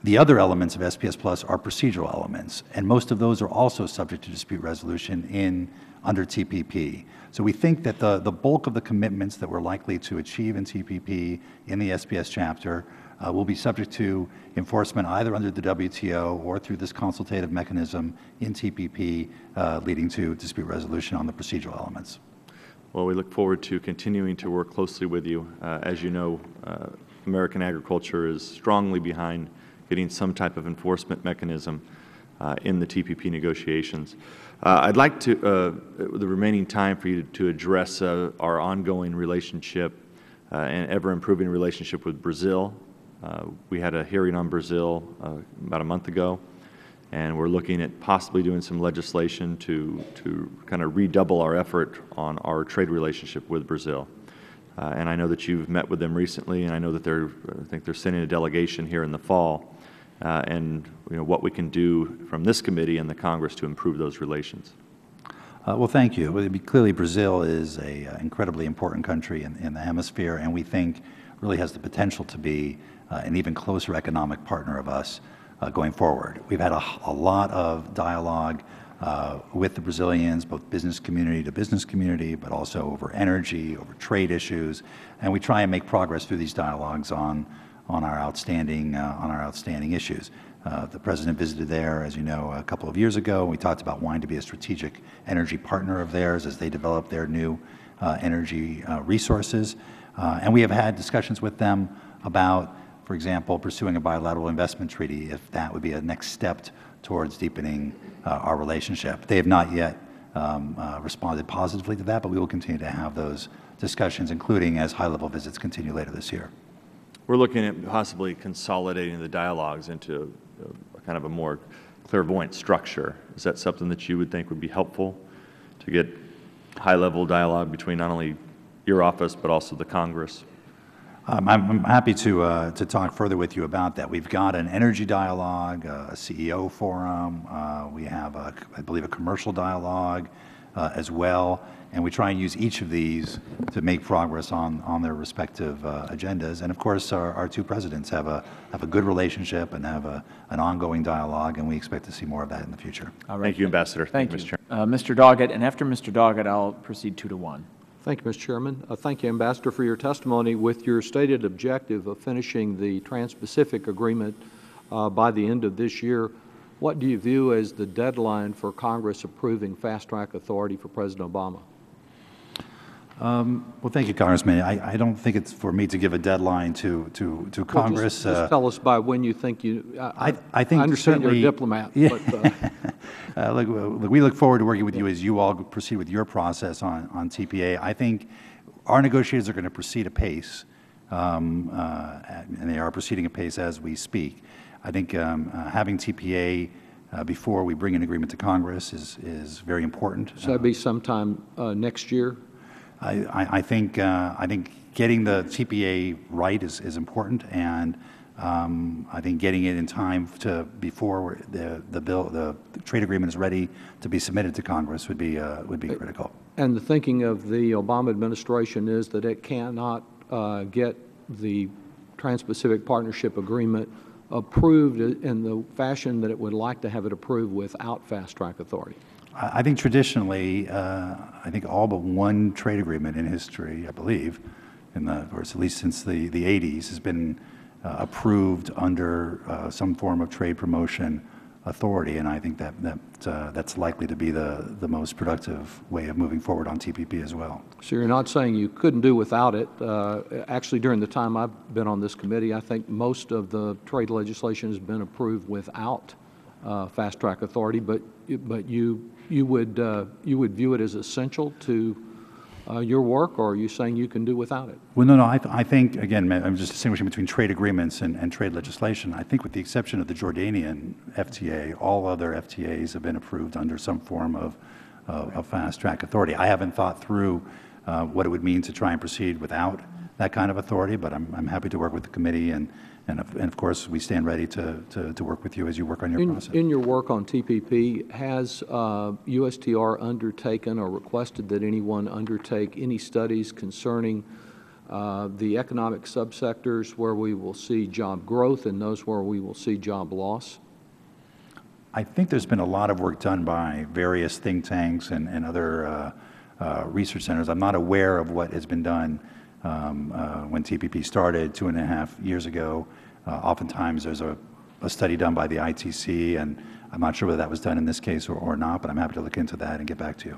The other elements of SPS Plus are procedural elements, and most of those are also subject to dispute resolution under TPP. So we think that the bulk of the commitments that we're likely to achieve in TPP in the SPS chapter will be subject to enforcement either under the WTO or through this consultative mechanism in TPP, leading to dispute resolution on the procedural elements. Well, we look forward to continuing to work closely with you. As you know, American agriculture is strongly behind getting some type of enforcement mechanism in the TPP negotiations. I'd like to, the remaining time for you to address our ongoing relationship and ever-improving relationship with Brazil. We had a hearing on Brazil about a month ago, and we're looking at possibly doing some legislation to kind of redouble our effort on our trade relationship with Brazil. And I know that you've met with them recently, and I know that I think they're sending a delegation here in the fall, and what we can do from this committee and the Congress to improve those relations. Well, thank you. Clearly, Brazil is an incredibly important country in the hemisphere, and we think really has the potential to be an even closer economic partner of us going forward. We've had a lot of dialogue with the Brazilians, both business community to business community, but also over energy, over trade issues, and we try and make progress through these dialogues on our outstanding issues. The President visited there, as you know, a couple of years ago. We talked about wanting to be a strategic energy partner of theirs as they develop their new energy resources. And we have had discussions with them about, for example, pursuing a bilateral investment treaty, if that would be a next step towards deepening our relationship. They have not yet responded positively to that, but we will continue to have those discussions, including as high-level visits continue later this year. We're looking at possibly consolidating the dialogues into kind of a more clairvoyant structure. Is that something that you would think would be helpful to get high-level dialogue between not only your office but also the Congress? I'm happy to talk further with you about that. We've got an energy dialogue, a CEO forum. We have, I believe, a commercial dialogue as well, and we try and use each of these to make progress on their respective agendas. And of course, our two presidents have a good relationship and have an ongoing dialogue, and we expect to see more of that in the future. All right. Thank you, Ambassador. Thank you, Mr. Chairman. Mr. Doggett, and after Mr. Doggett, I'll proceed 2-1. Thank you, Mr. Chairman. Thank you, Ambassador, for your testimony. With your stated objective of finishing the Trans-Pacific Agreement by the end of this year, what do you view as the deadline for Congress approving fast-track authority for President Obama? Well, thank you, Congressman. I don't think it's for me to give a deadline to Congress. Just tell us by when you think you. I think I understand you're a diplomat. Yeah. But, look, we look forward to working with you as you all proceed with your process on TPA. I think our negotiators are going to proceed apace, and they are proceeding apace as we speak. I think having TPA before we bring an agreement to Congress is very important. So that'd be sometime next year? I think getting the TPA right is important, and I think getting it in time to before the trade agreement is ready to be submitted to Congress would be critical. And the thinking of the Obama administration is that it cannot get the Trans-Pacific Partnership Agreement approved in the fashion that it would like to have it approved without fast-track authority. I think traditionally, I think all but one trade agreement in history, I believe, or at least since the 80s, has been approved under some form of trade promotion authority, and I think that's likely to be the most productive way of moving forward on TPP as well. So you're not saying you couldn't do without it. Actually, during the time I've been on this committee, I think most of the trade legislation has been approved without fast-track authority, but you would view it as essential to your work, or are you saying you can do without it? Well, no. I think, again, I'm just distinguishing between trade agreements and trade legislation. I think with the exception of the Jordanian FTA, all other FTAs have been approved under some form of fast-track authority. I haven't thought through what it would mean to try and proceed without that kind of authority, but I'm happy to work with the committee, and of course, we stand ready to work with you as you work on your process. In your work on TPP, has USTR undertaken or requested that anyone undertake any studies concerning the economic subsectors where we will see job growth and those where we will see job loss? I think there's been a lot of work done by various think tanks and other research centers. I'm not aware of what has been done when TPP started 2.5 years ago. Oftentimes there's a study done by the ITC, and I'm not sure whether that was done in this case or not, but I'm happy to look into that and get back to you.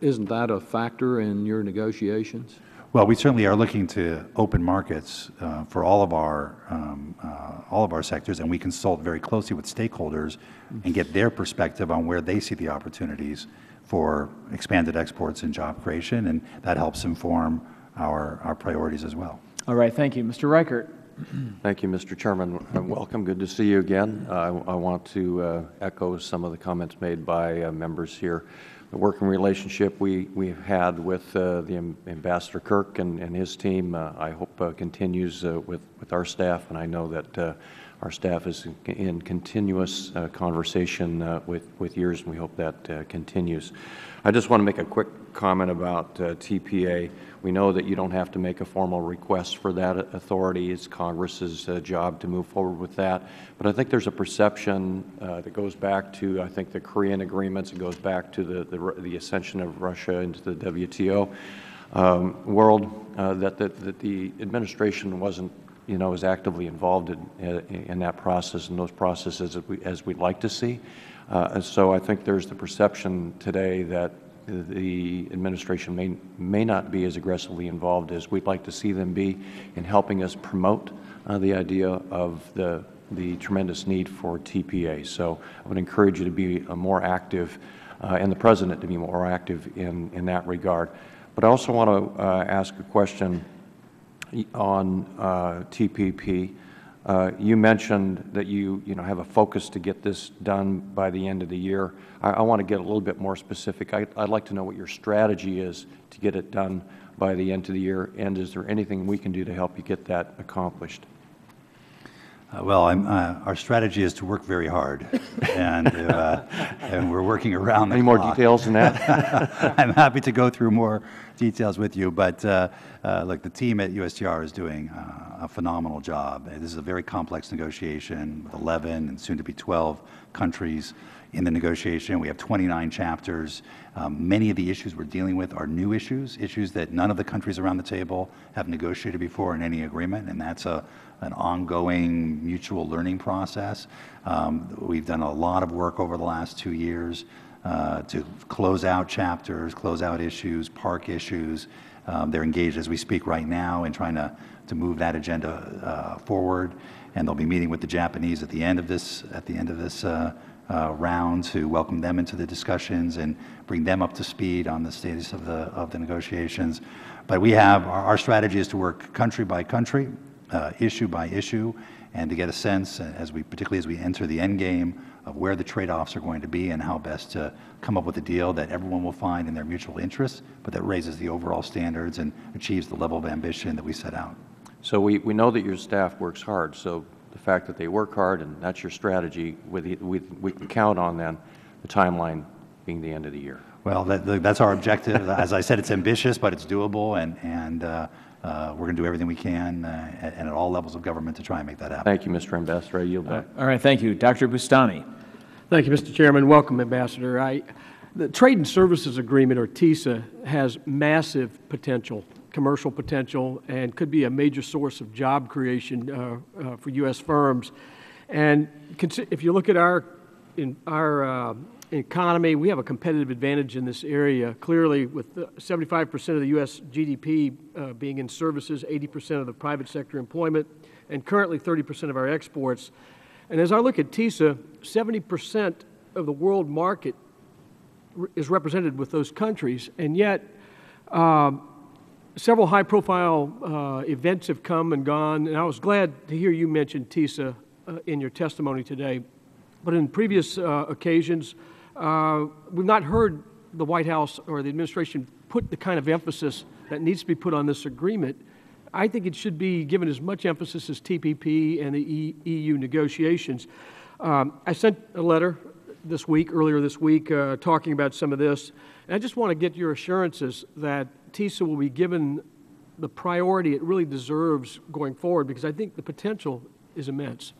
Isn't that a factor in your negotiations? Well, we certainly are looking to open markets for all of our sectors, and we consult very closely with stakeholders and get their perspective on where they see the opportunities for expanded exports and job creation, and that helps inform our priorities as well. All right, thank you. Mr. Reichert. Thank you, Mr. Chairman. Welcome. Good to see you again. I want to echo some of the comments made by members here. The working relationship we've had with the Ambassador Kirk and his team, I hope continues with our staff, and I know that our staff is in continuous conversation with yours, and we hope that continues. I just want to make a quick comment about TPA. We know that you don't have to make a formal request for that authority. It's Congress's job to move forward with that. But I think there's a perception that goes back to, I think, the Korean agreements. It goes back to the ascension of Russia into the WTO world, that the administration wasn't, is actively involved in that process and those processes as we'd like to see. And so I think there's the perception today that the administration may not be as aggressively involved as we'd like to see them be in helping us promote the idea of the tremendous need for TPA. So I would encourage you to be more active and the President to be more active in that regard. But I also want to ask a question on TPP. You mentioned that you have a focus to get this done by the end of the year. I want to get a little bit more specific. I'd like to know what your strategy is to get it done by the end of the year, and is there anything we can do to help you get that accomplished? Well, our strategy is to work very hard, and we're working around the clock. Any more details than that? I'm happy to go through more details with you, but look, the team at USTR is doing a phenomenal job. This is a very complex negotiation with 11 and soon to be 12 countries in the negotiation. We have 29 chapters. Many of the issues we're dealing with are new issues that none of the countries around the table have negotiated before in any agreement, and that's an ongoing mutual learning process. We've done a lot of work over the last 2 years to close out chapters, close out issues, park issues. They're engaged as we speak right now in trying to move that agenda forward, and they'll be meeting with the Japanese at the end of this round to welcome them into the discussions and bring them up to speed on the status of the negotiations. But we have our strategy is to work country by country, issue by issue, and to get a sense, particularly as we enter the end game, of where the trade-offs are going to be and how best to come up with a deal that everyone will find in their mutual interests, but that raises the overall standards and achieves the level of ambition that we set out. So we know that your staff works hard, so the fact that they work hard and that's your strategy, we can count on then the timeline being the end of the year. Well, that's our objective. As I said, it's ambitious, but it's doable, and we're going to do everything we can and at all levels of government to try and make that happen. Thank you, Mr. Ambassador. I yield back. All right, thank you. Dr. Bustani. Thank you, Mr. Chairman. Welcome, Ambassador. The Trade and Services Agreement, or TISA, has massive potential, commercial potential, and could be a major source of job creation for U.S. firms. And if you look at our economy, we have a competitive advantage in this area. Clearly, with 75% of the U.S. GDP being in services, 80% of the private sector employment, and currently 30% of our exports. And as I look at TISA, 70% of the world market is represented with those countries, and yet several high-profile events have come and gone, and I was glad to hear you mention TISA in your testimony today. But in previous occasions, we've not heard the White House or the administration put the kind of emphasis that needs to be put on this agreement. I think it should be given as much emphasis as TPP and the EU negotiations. I sent a letter earlier this week, talking about some of this, and I just want to get your assurances that TISA will be given the priority it really deserves going forward, because I think the potential is immense.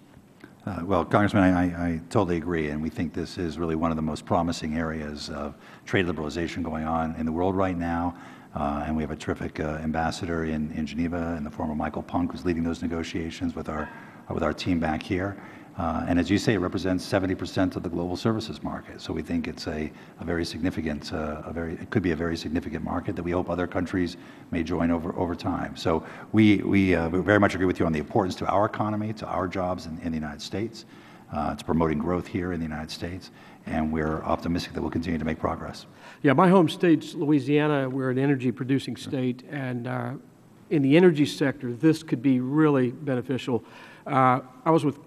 Well, Congressman, I totally agree, and we think this is really one of the most promising areas of trade liberalization going on in the world right now. And we have a terrific ambassador in Geneva in the form of Michael Punk, who's leading those negotiations with our team back here. And as you say, it represents 70% of the global services market. So we think it's a very significant, it could be a very significant market that we hope other countries may join over time. So we very much agree with you on the importance to our economy, to our jobs in the United States, to promoting growth here in the United States, and we're optimistic that we'll continue to make progress. Yeah, my home state's Louisiana. We're an energy-producing state, and in the energy sector, this could be really beneficial. I was with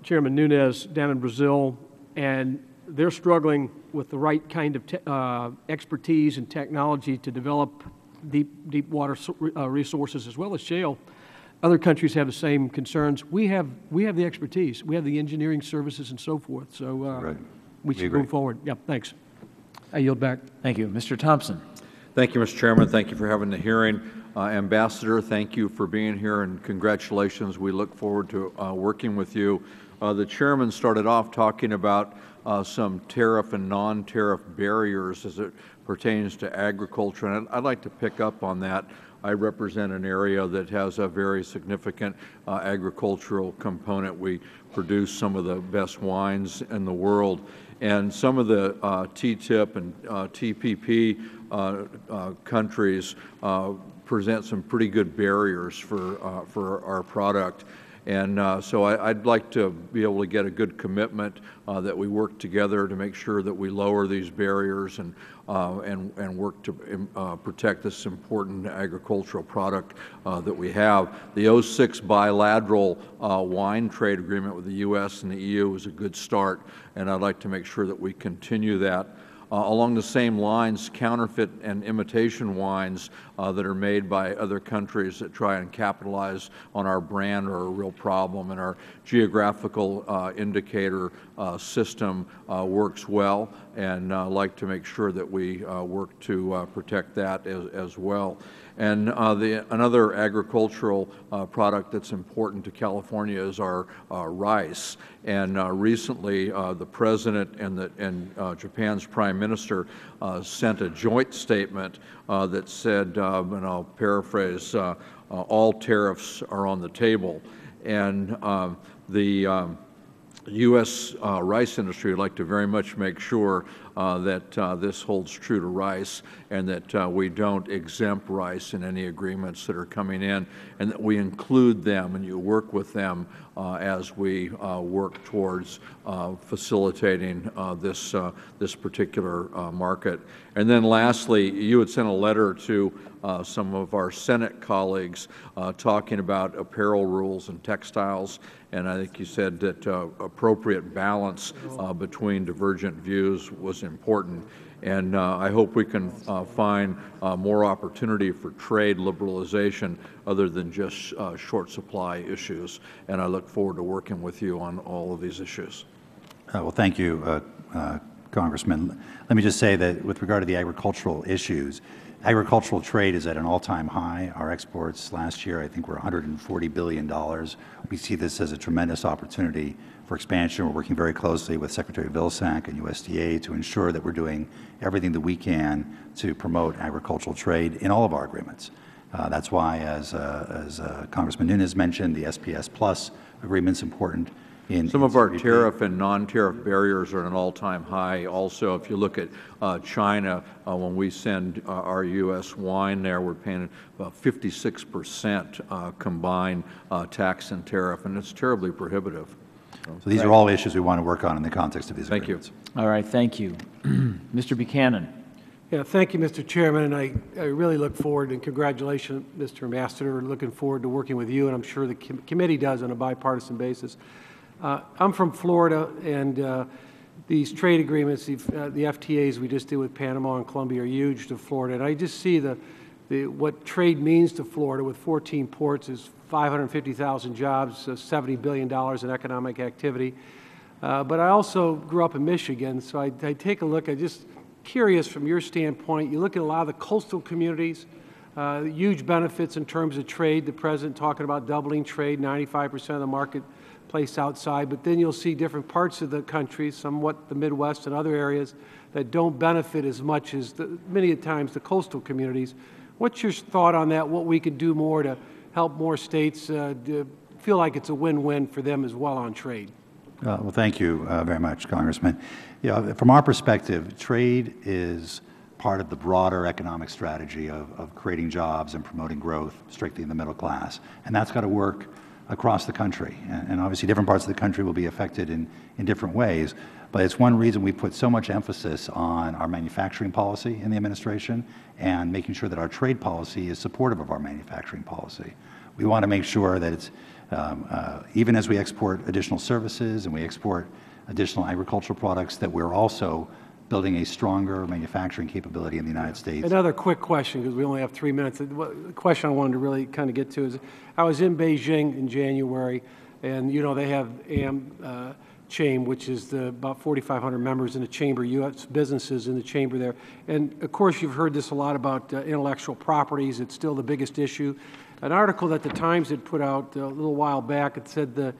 Chairman Nunes down in Brazil, and they're struggling with the right kind of expertise and technology to develop deep water resources as well as shale. Other countries have the same concerns. We have the expertise. We have the engineering services and so forth. So right. we should move forward. Yeah, thanks. I yield back. Thank you. Mr. Thompson. Thank you, Mr. Chairman. Thank you for having the hearing. Ambassador, thank you for being here, and congratulations. We look forward to working with you. The chairman started off talking about some tariff and non-tariff barriers as it pertains to agriculture, and I'd like to pick up on that. I represent an area that has a very significant agricultural component. We produce some of the best wines in the world, and some of the TTIP and TPP countries present some pretty good barriers for our product. And so I'd like to be able to get a good commitment that we work together to make sure that we lower these barriers and work to protect this important agricultural product that we have. The 06 bilateral wine trade agreement with the U.S. and the EU was a good start, and I'd like to make sure that we continue that. Along the same lines, counterfeit and imitation wines that are made by other countries that try and capitalize on our brand are a real problem, and our geographical indicator system works well, and I'd like to make sure that we work to protect that as well. And another agricultural product that's important to California is our rice. And recently, the President and Japan's Prime Minister sent a joint statement that said, and I'll paraphrase, all tariffs are on the table. And the U.S. rice industry would like to very much make sure that this holds true to rice, and that we don't exempt rice in any agreements that are coming in, and that we include them and you work with them as we work towards facilitating this particular market. And then lastly, you had sent a letter to some of our Senate colleagues talking about apparel rules and textiles, and I think you said that appropriate balance between divergent views was important. And I hope we can find more opportunity for trade liberalization other than just short supply issues. And I look forward to working with you on all of these issues. Well, thank you, Congressman. Let me just say that with regard to the agricultural issues, agricultural trade is at an all-time high. Our exports last year, I think, were $140 billion. We see this as a tremendous opportunity for expansion. We're working very closely with Secretary Vilsack and USDA to ensure that we're doing everything that we can to promote agricultural trade in all of our agreements. That's why, as Congressman Nunes mentioned, the SPS Plus agreement is important. Some of our tariff and non-tariff barriers are at an all-time high. Also, if you look at China, when we send our U.S. wine there, we're paying about 56% combined tax and tariff, and it's terribly prohibitive. So these are all issues we want to work on in the context of these agreements. Thank you. All right, thank you. Mr. Buchanan. Yeah, thank you, Mr. Chairman, and I really look forward, and congratulations, Mr. Ambassador, looking forward to working with you, and I'm sure the committee does on a bipartisan basis. I'm from Florida, and these trade agreements, the FTAs we just did with Panama and Colombia are huge to Florida, and I just see what trade means to Florida with 14 ports is 550,000 jobs, $70 billion in economic activity. But I also grew up in Michigan, so I take a look. I'm just curious from your standpoint. You look at a lot of the coastal communities, huge benefits in terms of trade. The President talking about doubling trade, 95% of the marketplace outside. But then you'll see different parts of the country, somewhat the Midwest and other areas, that don't benefit as much as many times the coastal communities. What's your thought on that, what we could do more to help more states feel like it's a win-win for them as well on trade? Well, thank you very much, Congressman. From our perspective, trade is part of the broader economic strategy of creating jobs and promoting growth, strictly in the middle class. And that's got to work across the country. And obviously, different parts of the country will be affected in different ways. But it's one reason we put so much emphasis on our manufacturing policy in the administration and making sure that our trade policy is supportive of our manufacturing policy. We want to make sure that it's, even as we export additional services and we export additional agricultural products, that we're also building a stronger manufacturing capability in the United States. Another quick question, because we only have 3 minutes. The question I wanted to really kind of get to is, I was in Beijing in January, and they have AmCham, which is about 4,500 members in the chamber, U.S. businesses in the chamber there. And of course, you've heard this a lot about intellectual properties. It's still the biggest issue. An article that the Times had put out a little while back, it said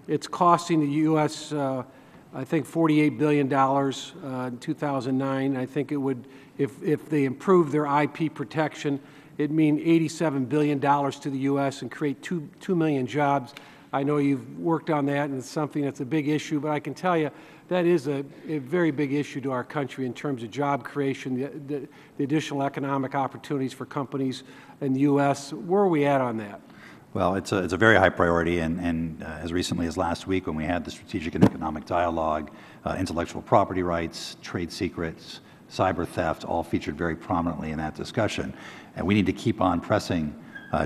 it's costing the U.S., I think, $48 billion in 2009. I think it would, if they improve their IP protection, it'd mean $87 billion to the U.S. and create 2 million jobs. I know you've worked on that, and it's something that's a big issue, but I can tell you that is a very big issue to our country in terms of job creation, the additional economic opportunities for companies in the U.S. Where are we at on that? Well, it's a very high priority, and as recently as last week when we had the Strategic and Economic Dialogue, intellectual property rights, trade secrets, cyber theft all featured very prominently in that discussion. And we need to keep on pressing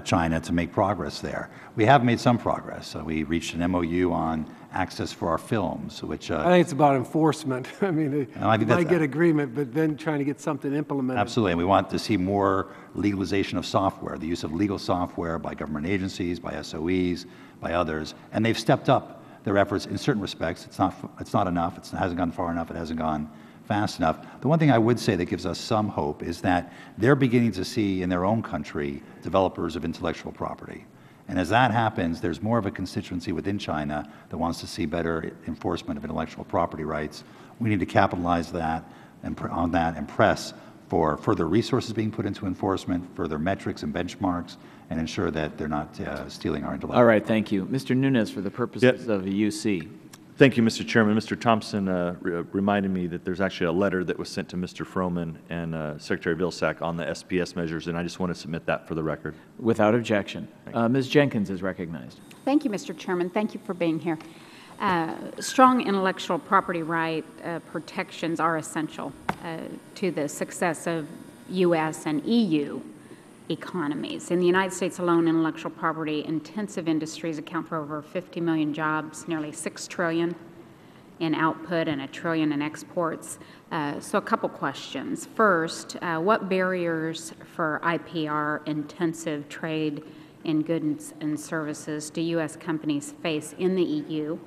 China to make progress there. We have made some progress. We reached an MOU on access for our films, which I think it's about enforcement. I mean, you might get agreement, but then trying to get something implemented. Absolutely, and we want to see more legalization of software, the use of legal software by government agencies, by SOEs, by others, and they've stepped up their efforts in certain respects. It's not enough. It hasn't gone far enough. It hasn't gone fast enough. The one thing I would say that gives us some hope is that they're beginning to see in their own country developers of intellectual property. And as that happens, there's more of a constituency within China that wants to see better enforcement of intellectual property rights. We need to capitalize on that and press for further resources being put into enforcement, further metrics and benchmarks, and ensure that they're not stealing our intellectual property. All right, thank you. Mr. Nunes, for the purposes of the UC. Thank you, Mr. Chairman. Mr. Thompson reminded me that there's actually a letter that was sent to Mr. Froman and Secretary Vilsack on the SPS measures, and I just want to submit that for the record. Without objection. Ms. Jenkins is recognized. Thank you, Mr. Chairman. Thank you for being here. Strong intellectual property right protections are essential to the success of U.S. and EU economies. In the United States alone, intellectual property intensive industries account for over 50 million jobs, nearly $6 trillion in output and $1 trillion in exports. So a couple questions. First, what barriers for IPR intensive trade in goods and services do U.S. companies face in the EU?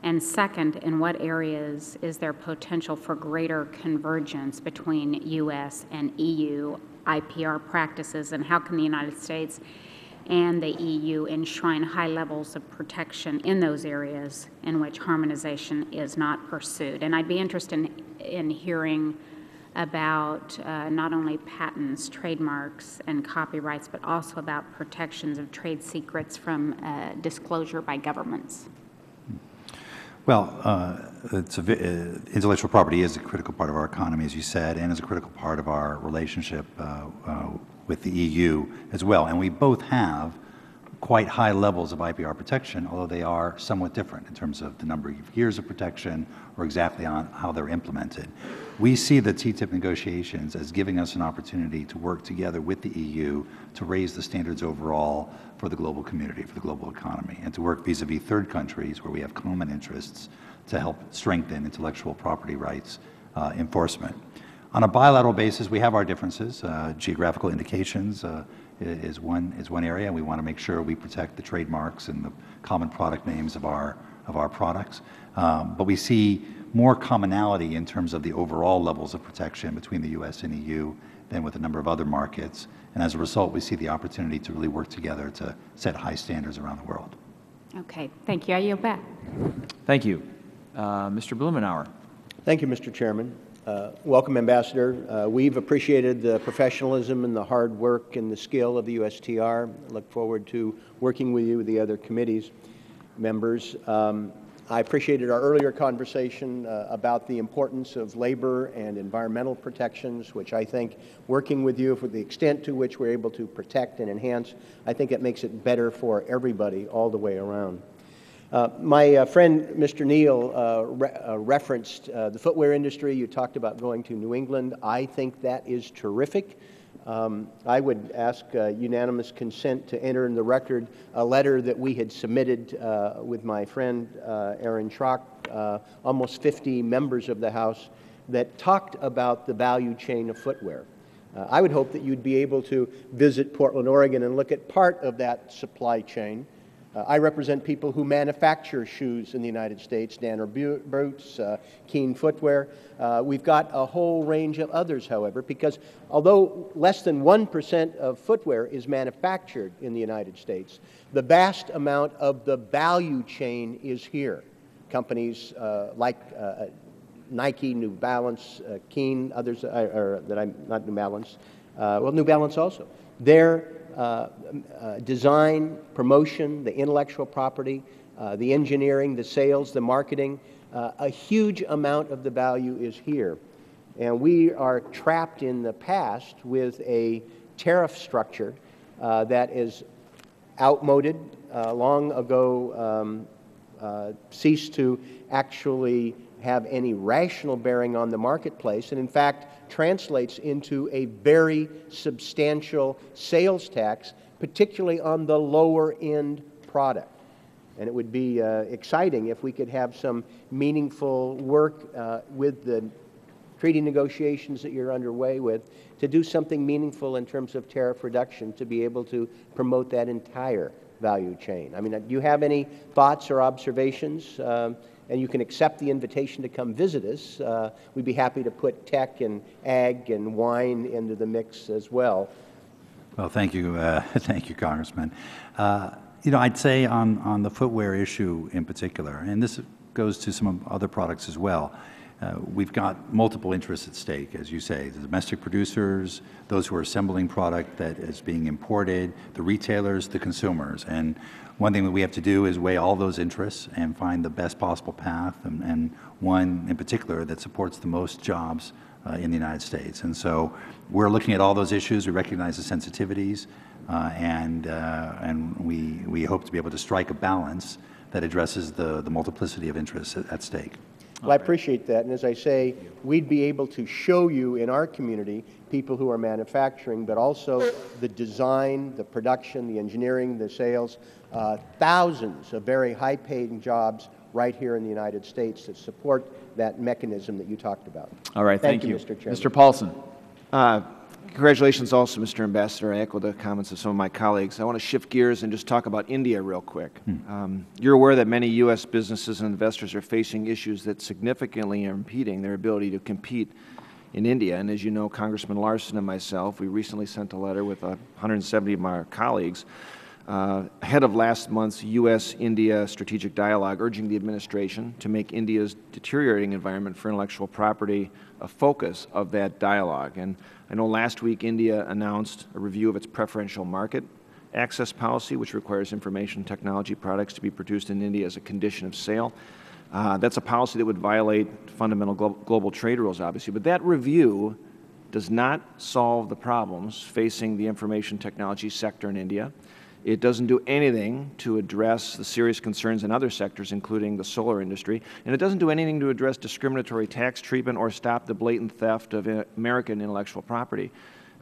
And second, in what areas is there potential for greater convergence between U.S. and EU IPR practices, and how can the United States and the EU enshrine high levels of protection in those areas in which harmonization is not pursued? And I'd be interested in hearing about not only patents, trademarks, and copyrights, but also about protections of trade secrets from disclosure by governments. Well, intellectual property is a critical part of our economy, as you said, and is a critical part of our relationship with the EU as well. And we both have quite high levels of IPR protection, although they are somewhat different in terms of the number of years of protection or exactly on how they're implemented. We see the TTIP negotiations as giving us an opportunity to work together with the EU to raise the standards overall for the global community, for the global economy, and to work vis-a-vis third countries where we have common interests to help strengthen intellectual property rights enforcement. On a bilateral basis, we have our differences. Geographical indications is one area, and we want to make sure we protect the trademarks and the common product names of our products. But we see more commonality in terms of the overall levels of protection between the U.S. and EU than with a number of other markets. And as a result, we see the opportunity to really work together to set high standards around the world. Okay, thank you. I yield back. Thank you. Mr. Blumenauer. Thank you, Mr. Chairman. Welcome, Ambassador. We've appreciated the professionalism and the hard work and the skill of the USTR. I look forward to working with you with the other committees members. I appreciated our earlier conversation about the importance of labor and environmental protections, which I think working with you for the extent to which we're able to protect and enhance, I think it makes it better for everybody all the way around. My friend, Mr. Neal, referenced the footwear industry. You talked about going to New England. I think that is terrific. I would ask unanimous consent to enter in the record a letter that we had submitted with my friend Aaron Schrock, almost 50 members of the House, that talked about the value chain of footwear. I would hope that you'd be able to visit Portland, Oregon, and look at part of that supply chain. I represent people who manufacture shoes in the United States, Danner Boots, Keen Footwear. We've got a whole range of others, however, because although less than 1% of footwear is manufactured in the United States, the vast amount of the value chain is here. Companies like Nike, New Balance, Keen, others, not New Balance, well, New Balance also. Their design, promotion, the intellectual property, the engineering, the sales, the marketing, a huge amount of the value is here. And we are trapped in the past with a tariff structure that is outmoded, long ago ceased to actually have any rational bearing on the marketplace, and in fact translates into a very substantial sales tax, particularly on the lower end product. And it would be exciting if we could have some meaningful work with the treaty negotiations that you're underway with to do something meaningful in terms of tariff reduction to be able to promote that entire value chain. I mean, do you have any thoughts or observations? And you can accept the invitation to come visit us. We'd be happy to put tech and ag and wine into the mix as well. Well, thank you, Congressman. You know, I'd say on the footwear issue in particular, and this goes to some other products as well, We've got multiple interests at stake, as you say, the domestic producers, those who are assembling product that is being imported, the retailers, the consumers. And one thing that we have to do is weigh all those interests and find the best possible path, and one in particular that supports the most jobs in the United States. And so we're looking at all those issues. We recognize the sensitivities, and we hope to be able to strike a balance that addresses the multiplicity of interests at stake. Well, I appreciate that. And as I say, we'd be able to show you in our community people who are manufacturing, but also the design, the production, the engineering, the sales, thousands of very high-paying jobs right here in the United States that support that mechanism that you talked about. All right, thank you. Mr. Chairman. Mr. Paulson. Congratulations also, Mr. Ambassador. I echo the comments of some of my colleagues. I want to shift gears and just talk about India real quick. You're aware that many U.S. businesses and investors are facing issues that significantly are impeding their ability to compete in India. And as you know, Congressman Larson and myself, we recently sent a letter with 170 of my colleagues ahead of last month's U.S.-India strategic dialogue, urging the administration to make India's deteriorating environment for intellectual property a focus of that dialogue. And I know last week India announced a review of its preferential market access policy, which requires information technology products to be produced in India as a condition of sale. That's a policy that would violate fundamental global trade rules, obviously. But that review does not solve the problems facing the information technology sector in India. It doesn't do anything to address the serious concerns in other sectors, including the solar industry. And it doesn't do anything to address discriminatory tax treatment or stop the blatant theft of American intellectual property.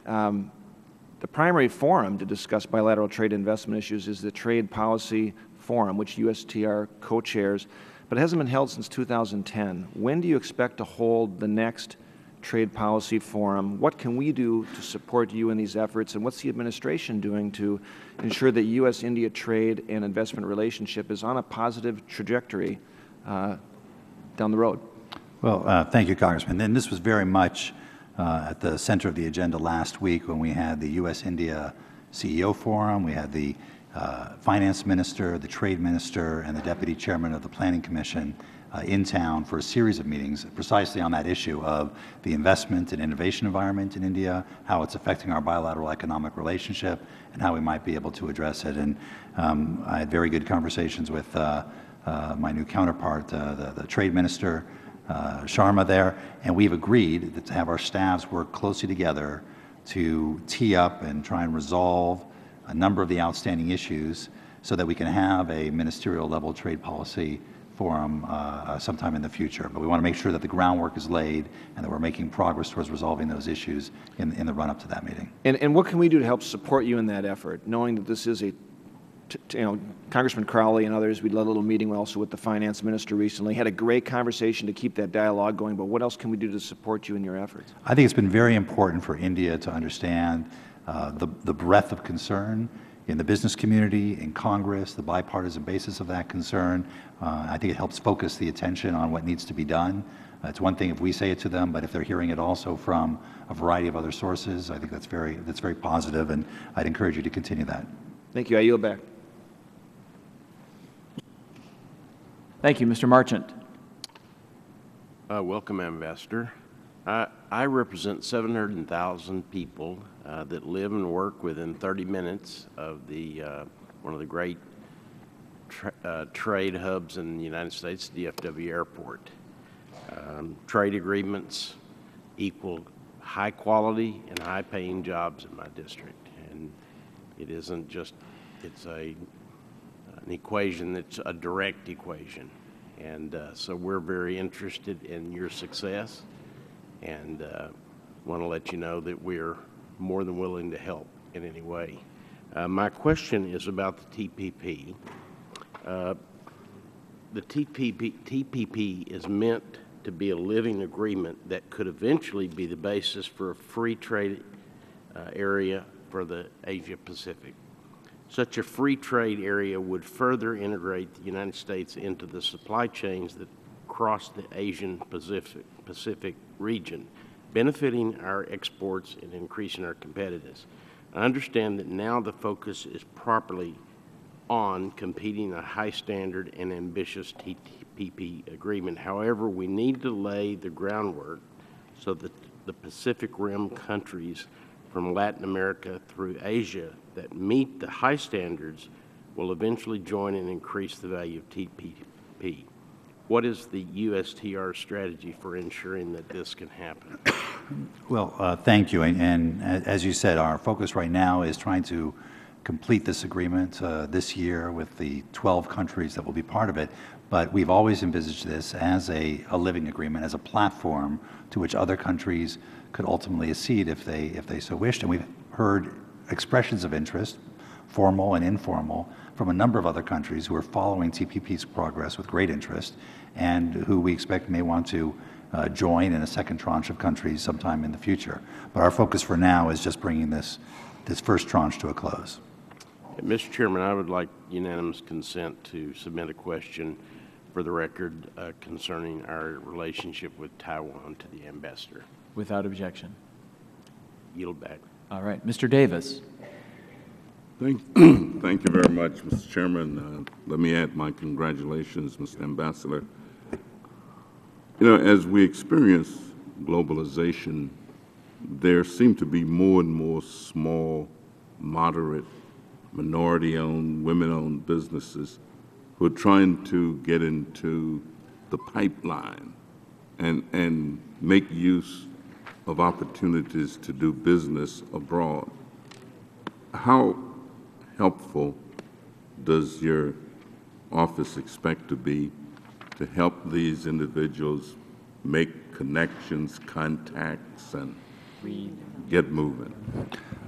The primary forum to discuss bilateral trade investment issues is the Trade Policy Forum, which USTR co-chairs, but it hasn't been held since 2010. When do you expect to hold the next Trade Policy Forum? What can we do to support you in these efforts, and what's the administration doing to ensure that U.S.-India trade and investment relationship is on a positive trajectory down the road? Well, thank you, Congressman. And this was very much at the center of the agenda last week when we had the U.S.-India CEO Forum. We had the Finance Minister, the Trade Minister, and the Deputy Chairman of the Planning Commission in town for a series of meetings precisely on that issue of the investment and innovation environment in India, how it's affecting our bilateral economic relationship, and how we might be able to address it. And I had very good conversations with my new counterpart, the Trade Minister, Sharma there, and we've agreed that to have our staffs work closely together to tee up and try and resolve a number of the outstanding issues so that we can have a ministerial level trade policy forum sometime in the future. But we want to make sure that the groundwork is laid and that we're making progress towards resolving those issues in the run-up to that meeting. And what can we do to help support you in that effort, knowing that this is Congressman Crowley and others, we led a little meeting also with the Finance Minister recently, had a great conversation to keep that dialogue going, but what else can we do to support you in your efforts? I think it's been very important for India to understand the breadth of concern in the business community, in Congress, the bipartisan basis of that concern. I think it helps focus the attention on what needs to be done. It's one thing if we say it to them, but if they're hearing it also from a variety of other sources, I think that's very positive, and I'd encourage you to continue that. Thank you. I yield back. Thank you. Mr. Marchant. Welcome, Ambassador. I represent 700,000 people that live and work within 30 minutes of the one of the great trade hubs in the United States, DFW Airport. Trade agreements equal high quality and high paying jobs in my district. And it isn't just, it's an equation that's a direct equation. And so we're very interested in your success, and want to let you know that we're more than willing to help in any way. My question is about the TPP. The TPP is meant to be a living agreement that could eventually be the basis for a free trade area for the Asia Pacific. Such a free trade area would further integrate the United States into the supply chains that cross the Asian Pacific region, benefiting our exports and increasing our competitiveness. I understand that now the focus is properly on competing a high standard and ambitious TPP agreement. However, we need to lay the groundwork so that the Pacific Rim countries from Latin America through Asia that meet the high standards will eventually join and increase the value of TPP. What is the USTR strategy for ensuring that this can happen? Well, thank you. And as you said, our focus right now is trying to complete this agreement this year with the 12 countries that will be part of it. But we've always envisaged this as a living agreement, as a platform to which other countries could ultimately accede if they so wished. And we've heard expressions of interest, formal and informal, from a number of other countries who are following TPP's progress with great interest and who we expect may want to join in a second tranche of countries sometime in the future. But our focus for now is just bringing this first tranche to a close. Mr. Chairman, I would like unanimous consent to submit a question for the record concerning our relationship with Taiwan to the ambassador. Without objection. Yield back. All right. Mr. Davis. Thank you very much, Mr. Chairman. Let me add my congratulations, Mr. Ambassador. You know, as we experience globalization, there seem to be more and more small, moderate, minority-owned, women-owned businesses who are trying to get into the pipeline and make use of opportunities to do business abroad. How helpful does your office expect to be to help these individuals make connections, contacts, and get moving?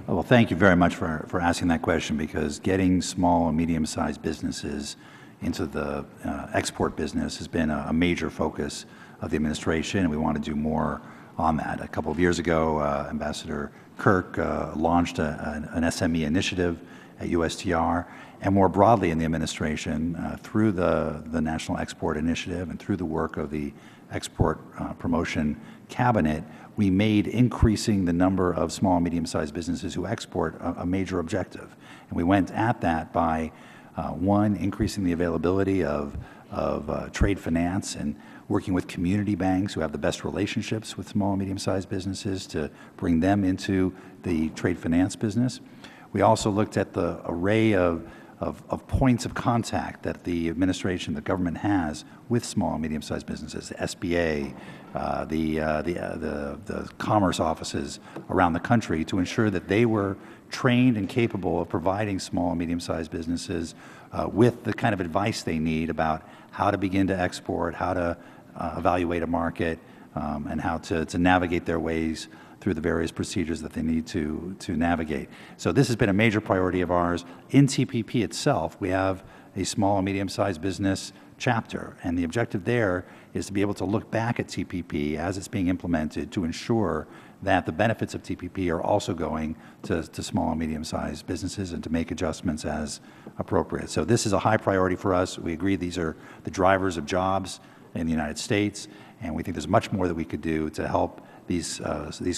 Well, thank you very much for asking that question, because getting small and medium-sized businesses into the export business has been a major focus of the administration, and we want to do more on that. A couple of years ago, Ambassador Kirk launched an SME initiative at USTR, and more broadly in the administration, through the National Export Initiative and through the work of the Export Promotion Cabinet, we made increasing the number of small and medium-sized businesses who export a major objective. And we went at that by, one, increasing the availability of trade finance and working with community banks who have the best relationships with small and medium-sized businesses to bring them into the trade finance business. We also looked at the array of points of contact that the administration, the government has with small and medium-sized businesses, the SBA, the commerce offices around the country, to ensure that they were trained and capable of providing small and medium-sized businesses with the kind of advice they need about how to begin to export, how to evaluate a market, and how to navigate their ways through the various procedures that they need to navigate. So this has been a major priority of ours. In TPP itself, we have a small and medium-sized business chapter, and the objective there is to be able to look back at TPP as it's being implemented to ensure that the benefits of TPP are also going to small and medium-sized businesses, and to make adjustments as appropriate. So this is a high priority for us. We agree these are the drivers of jobs in the United States, and we think there's much more that we could do to help these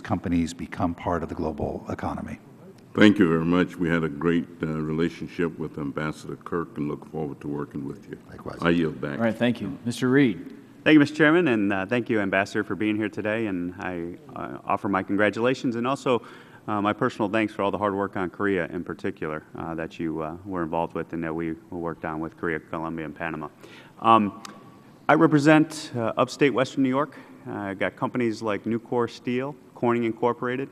companies become part of the global economy. Thank you very much. We had a great relationship with Ambassador Kirk and look forward to working with you. Likewise. I yield back. All right, thank you. Mr. Reed. Thank you, Mr. Chairman, and thank you, Ambassador, for being here today. And I offer my congratulations and also my personal thanks for all the hard work on Korea in particular that you were involved with and that we worked on with Korea, Colombia, and Panama. I represent upstate Western New York. I've got companies like Nucor Steel, Corning Incorporated.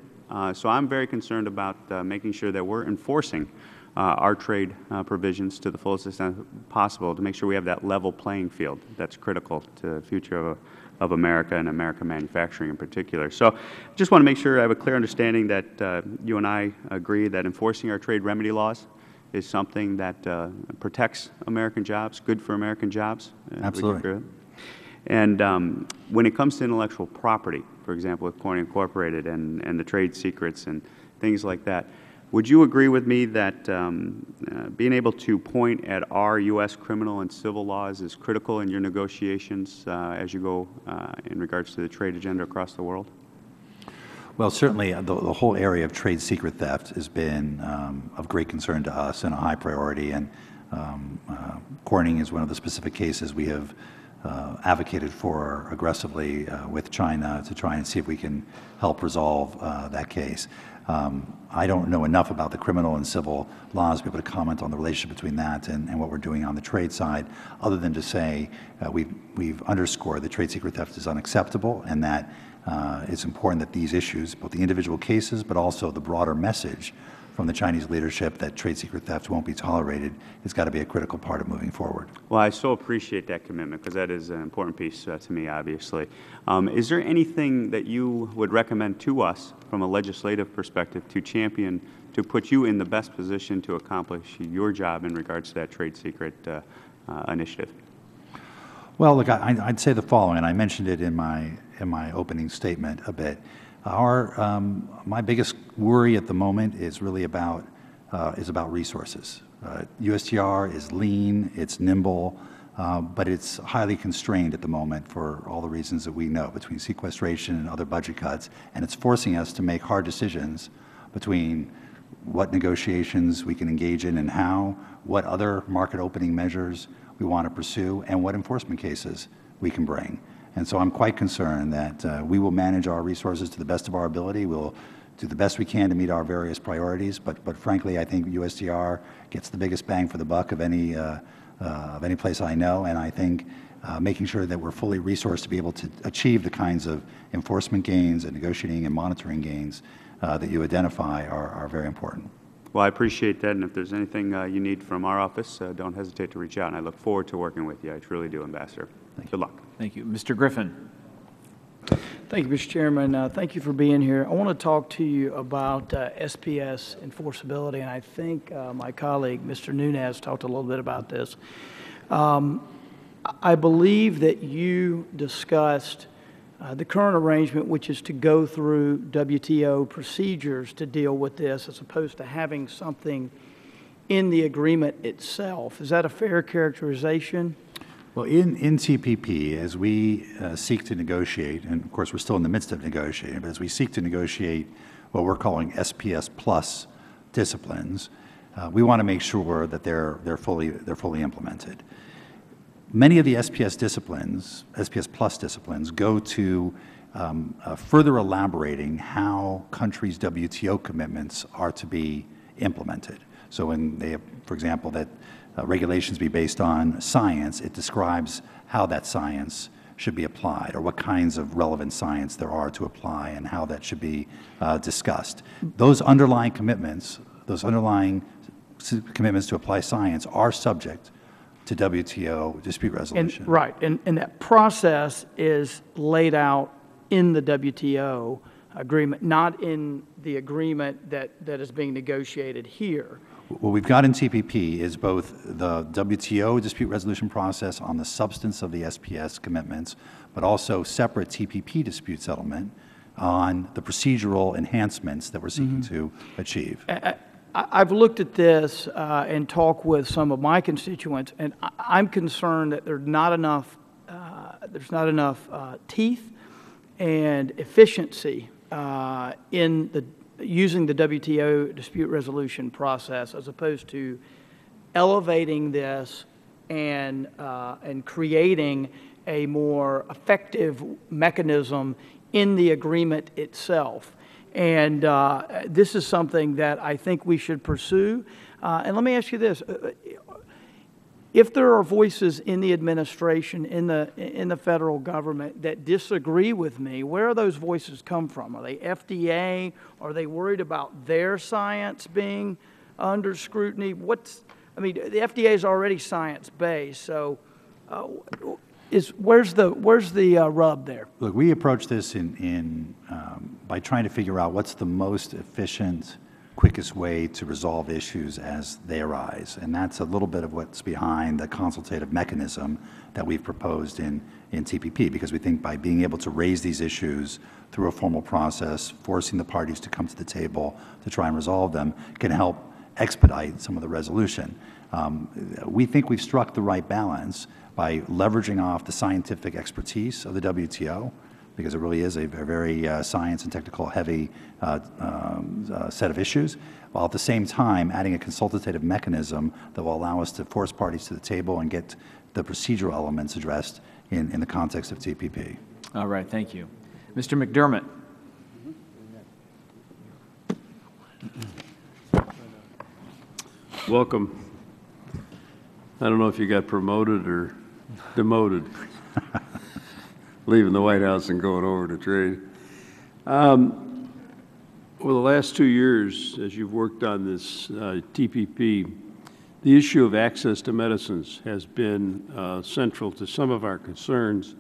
So I'm very concerned about making sure that we're enforcing our trade provisions to the fullest extent possible to make sure we have that level playing field that's critical to the future of America and American manufacturing in particular. So I just want to make sure I have a clear understanding that you and I agree that enforcing our trade remedy laws is something that protects American jobs, good for American jobs. Absolutely. And when it comes to intellectual property, for example, with Corning Incorporated and the trade secrets and things like that, would you agree with me that being able to point at our U.S. criminal and civil laws is critical in your negotiations as you go in regards to the trade agenda across the world? Well, certainly the whole area of trade secret theft has been of great concern to us and a high priority. And Corning is one of the specific cases we have advocated for aggressively with China to try and see if we can help resolve that case. I don't know enough about the criminal and civil laws to be able to comment on the relationship between that and what we're doing on the trade side, other than to say we've underscored that trade secret theft is unacceptable and that it's important that these issues, both the individual cases but also the broader message from the Chinese leadership that trade secret theft won't be tolerated, has got to be a critical part of moving forward. Well, I so appreciate that commitment because that is an important piece to me, obviously. Is there anything that you would recommend to us from a legislative perspective to champion, to put you in the best position to accomplish your job in regards to that trade secret initiative? Well, look, I'd say the following, and I mentioned it in my opening statement a bit. My biggest worry at the moment is really about resources. USTR is lean, it's nimble, but it's highly constrained at the moment for all the reasons that we know, between sequestration and other budget cuts, and it's forcing us to make hard decisions between what negotiations we can engage in and how, what other market opening measures we want to pursue, and what enforcement cases we can bring. And so I'm quite concerned that we will manage our resources to the best of our ability. We'll do the best we can to meet our various priorities. But frankly, I think USTR gets the biggest bang for the buck of any place I know. And I think making sure that we're fully resourced to be able to achieve the kinds of enforcement gains and negotiating and monitoring gains that you identify are very important. Well, I appreciate that, and if there's anything you need from our office, don't hesitate to reach out, and I look forward to working with you. I truly do, Ambassador. Good luck. Thank you. Mr. Griffin. Thank you, Mr. Chairman. Thank you for being here. I want to talk to you about SPS enforceability, and I think my colleague, Mr. Nunes, talked a little bit about this. I believe that you discussed the current arrangement, which is to go through WTO procedures to deal with this, as opposed to having something in the agreement itself. Is that a fair characterization? Well, in TPP, as we seek to negotiate, and of course we're still in the midst of negotiating, but as we seek to negotiate what we're calling SPS plus disciplines, we want to make sure that they're fully implemented. Many of the SPS disciplines, SPS plus disciplines, go to further elaborating how countries' WTO commitments are to be implemented. So when they have, for example, that regulations be based on science, it describes how that science should be applied or what kinds of relevant science there are to apply and how that should be discussed. Those underlying commitments to apply science are subject to WTO dispute resolution. And that process is laid out in the WTO agreement, not in the agreement that is being negotiated here. What we've got in TPP is both the WTO dispute resolution process on the substance of the SPS commitments, but also separate TPP dispute settlement on the procedural enhancements that we're seeking to achieve. I've looked at this and talked with some of my constituents, and I'm concerned that there's not enough teeth and efficiency in using the WTO dispute resolution process, as opposed to elevating this and creating a more effective mechanism in the agreement itself. And this is something that I think we should pursue. And let me ask you this. If there are voices in the administration, in the federal government that disagree with me, where are those voices come from? Are they FDA? Are they worried about their science being under scrutiny? I mean, the FDA is already science-based, so where's the rub there? Look, we approach this by trying to figure out what's the most efficient, quickest way to resolve issues as they arise. And that's a little bit of what's behind the consultative mechanism that we've proposed in TPP, because we think by being able to raise these issues through a formal process, forcing the parties to come to the table to try and resolve them, can help expedite some of the resolution. We think we've struck the right balance by leveraging off the scientific expertise of the WTO, because it really is a very science and technical heavy set of issues, while at the same time adding a consultative mechanism that will allow us to force parties to the table and get the procedural elements addressed in the context of TPP. All right, thank you. Mr. McDermott. Welcome. I don't know if you got promoted or demoted, leaving the White House and going over to trade. Over the last 2 years, as you've worked on this TPP, the issue of access to medicines has been central to some of our concerns,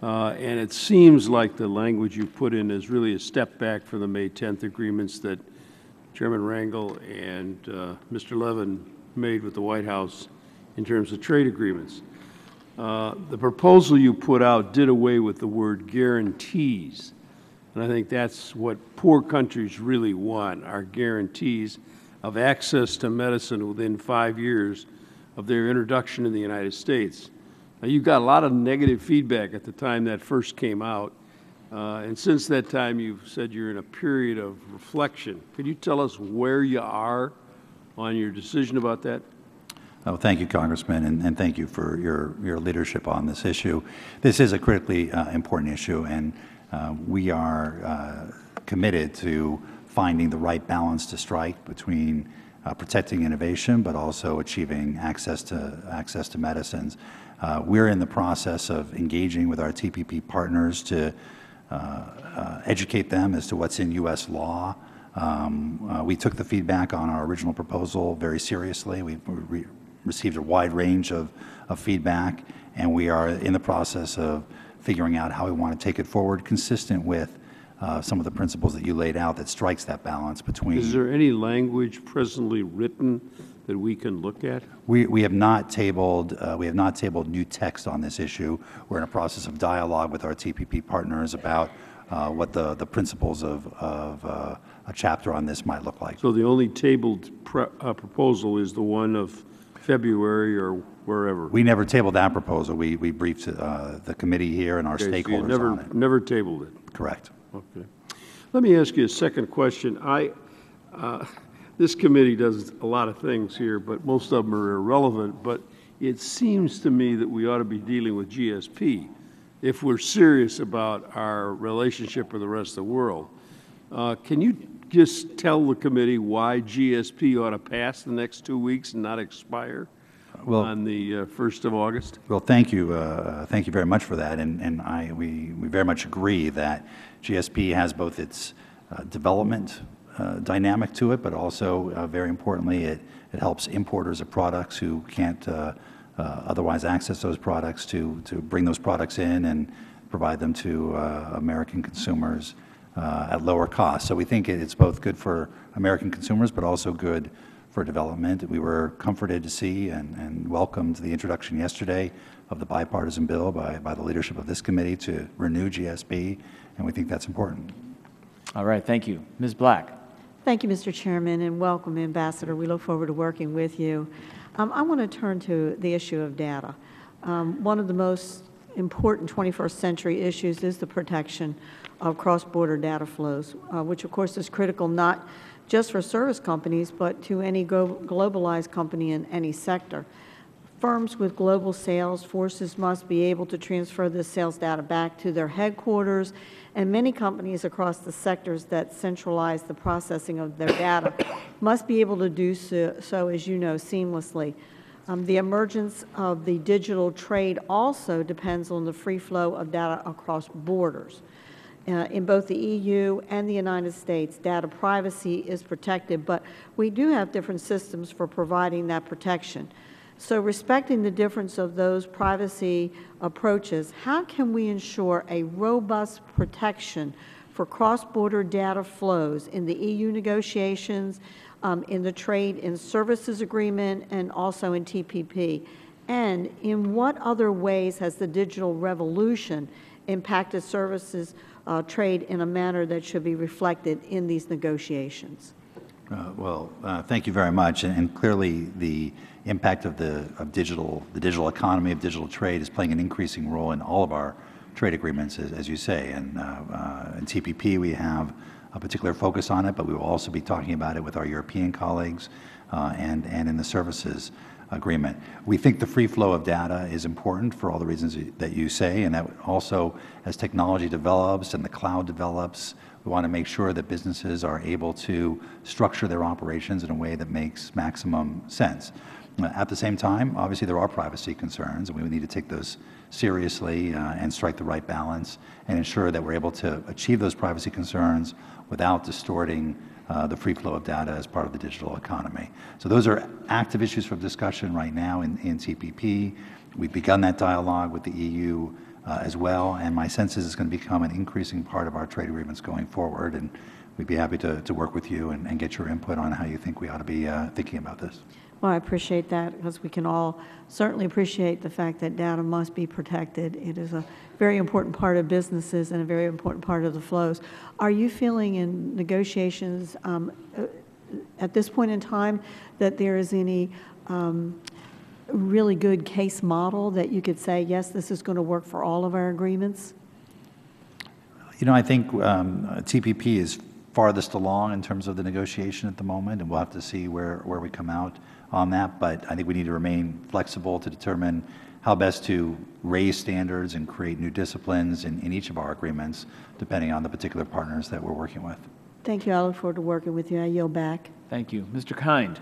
and it seems like the language you put in is really a step back from the May 10th agreements that Chairman Rangel and Mr. Levin made with the White House in terms of trade agreements. The proposal you put out did away with the word guarantees, and I think that's what poor countries really want, are guarantees of access to medicine within 5 years of their introduction in the United States. Now, you got a lot of negative feedback at the time that first came out, and since that time you've said you're in a period of reflection. Could you tell us where you are on your decision about that? Oh, thank you, Congressman, and thank you for your leadership on this issue. This is a critically important issue, and we are committed to finding the right balance to strike between protecting innovation but also achieving access to medicines. We're in the process of engaging with our TPP partners to educate them as to what's in U.S. law. We took the feedback on our original proposal very seriously. We received a wide range of feedback, and we are in the process of figuring out how we want to take it forward consistent with some of the principles that you laid out that strikes that balance between. Is there any language presently written that we can look at? We have not tabled new text on this issue. We're in a process of dialogue with our TPP partners about what the principles of a chapter on this might look like. So the only tabled proposal is the one of February or wherever? We never tabled that proposal. We briefed the committee here and our stakeholders so you on it. Never tabled it? Correct. Okay. Let me ask you a second question. This committee does a lot of things here, but most of them are irrelevant, but it seems to me that we ought to be dealing with GSP if we're serious about our relationship with the rest of the world. Can you just tell the committee why GSP ought to pass the next 2 weeks and not expire on the 1st of August? Well, thank you very much for that, and we very much agree that GSP has both its development dynamic to it, but also very importantly, it helps importers of products who can't otherwise access those products to bring those products in and provide them to American consumers at lower cost. So we think it's both good for American consumers, but also good for development. We were comforted to see and welcomed the introduction yesterday of the bipartisan bill by the leadership of this committee to renew GSP, and we think that's important. All right, thank you. Ms. Black. Thank you, Mr. Chairman, and welcome, Ambassador. We look forward to working with you. I want to turn to the issue of data. One of the most important 21st century issues is the protection of cross-border data flows, which of course is critical not just for service companies, but to any globalized company in any sector. Firms with global sales forces must be able to transfer this sales data back to their headquarters, and many companies across the sectors that centralize the processing of their data must be able to do so, as you know, seamlessly. The emergence of the digital trade also depends on the free flow of data across borders. In both the EU and the United States, data privacy is protected, but we do have different systems for providing that protection. So respecting the difference of those privacy approaches, how can we ensure a robust protection for cross-border data flows in the EU negotiations, in the Trade and Services Agreement, and also in TPP? And in what other ways has the digital revolution impacted services trade in a manner that should be reflected in these negotiations? Thank you very much. And clearly, the impact of the digital economy, of digital trade, is playing an increasing role in all of our trade agreements, as you say. And in TPP, we have a particular focus on it, but we will also be talking about it with our European colleagues and in the services agreement. We think the free flow of data is important for all the reasons that you say, and that also, as technology develops and the cloud develops, we want to make sure that businesses are able to structure their operations in a way that makes maximum sense. At the same time, obviously there are privacy concerns, and we need to take those seriously and strike the right balance and ensure that we're able to achieve those privacy concerns without distorting the free flow of data as part of the digital economy. So those are active issues for discussion right now in TPP. We've begun that dialogue with the EU as well, and my sense is it's going to become an increasing part of our trade agreements going forward, and we'd be happy to work with you and get your input on how you think we ought to be thinking about this. Well, I appreciate that, because we can all certainly appreciate the fact that data must be protected. It is a very important part of businesses and a very important part of the flows. Are you feeling in negotiations at this point in time that there is any really good case model that you could say, yes, this is going to work for all of our agreements? You know, I think TPP is farthest along in terms of the negotiation at the moment, and we'll have to see where we come out on that. But I think we need to remain flexible to determine how best to raise standards and create new disciplines in each of our agreements, depending on the particular partners that we're working with. Thank you. I look forward to working with you. I yield back. Thank you. Mr. Kind.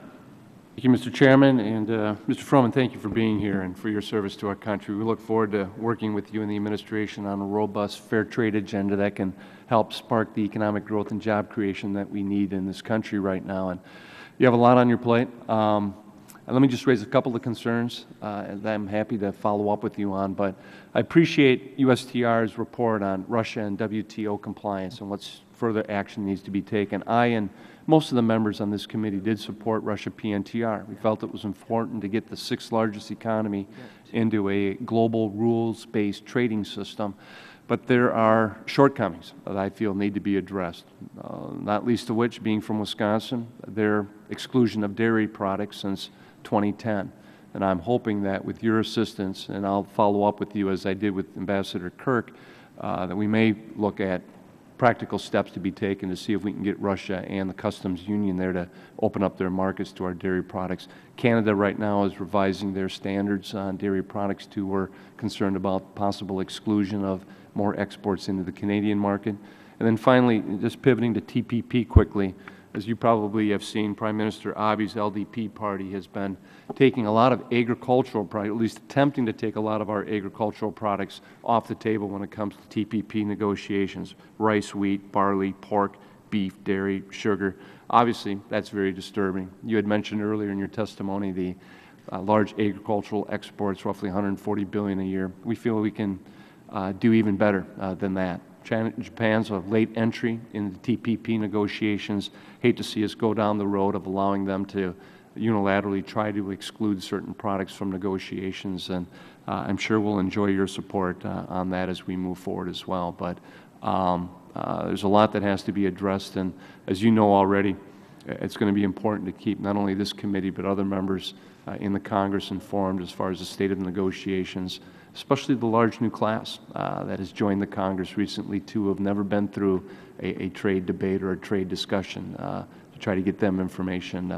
Thank you, Mr. Chairman, and Mr. Froman, thank you for being here and for your service to our country. We look forward to working with you and the administration on a robust, fair trade agenda that can help spark the economic growth and job creation that we need in this country right now. And you have a lot on your plate. Let me just raise a couple of concerns that I'm happy to follow up with you on. But I appreciate USTR's report on Russia and WTO compliance and what further action needs to be taken. I and most of the members on this committee did support Russia PNTR. We felt it was important to get the sixth largest economy into a global rules-based trading system. But there are shortcomings that I feel need to be addressed, not least of which being from Wisconsin, their exclusion of dairy products since 2010. And I'm hoping that with your assistance, and I'll follow up with you as I did with Ambassador Kirk, that we may look at practical steps to be taken to see if we can get Russia and the customs union there to open up their markets to our dairy products. Canada right now is revising their standards on dairy products too. We're concerned about possible exclusion of more exports into the Canadian market. And then finally, just pivoting to TPP quickly, as you probably have seen, Prime Minister Abi's LDP party has been taking a lot of agricultural products, at least attempting to take a lot of our agricultural products off the table when it comes to TPP negotiations: rice, wheat, barley, pork, beef, dairy, sugar. Obviously, that's very disturbing. You had mentioned earlier in your testimony the large agricultural exports, roughly $140 billion a year. We feel we can do even better than that. Japan's a late entry in the TPP negotiations. Hate to see us go down the road of allowing them to unilaterally try to exclude certain products from negotiations, and I'm sure we'll enjoy your support on that as we move forward as well. But there's a lot that has to be addressed, and as you know already, it's going to be important to keep not only this committee but other members in the Congress informed as far as the state of the negotiations, especially the large new class that has joined the Congress recently too, have never been through a trade debate or a trade discussion, to try to get them information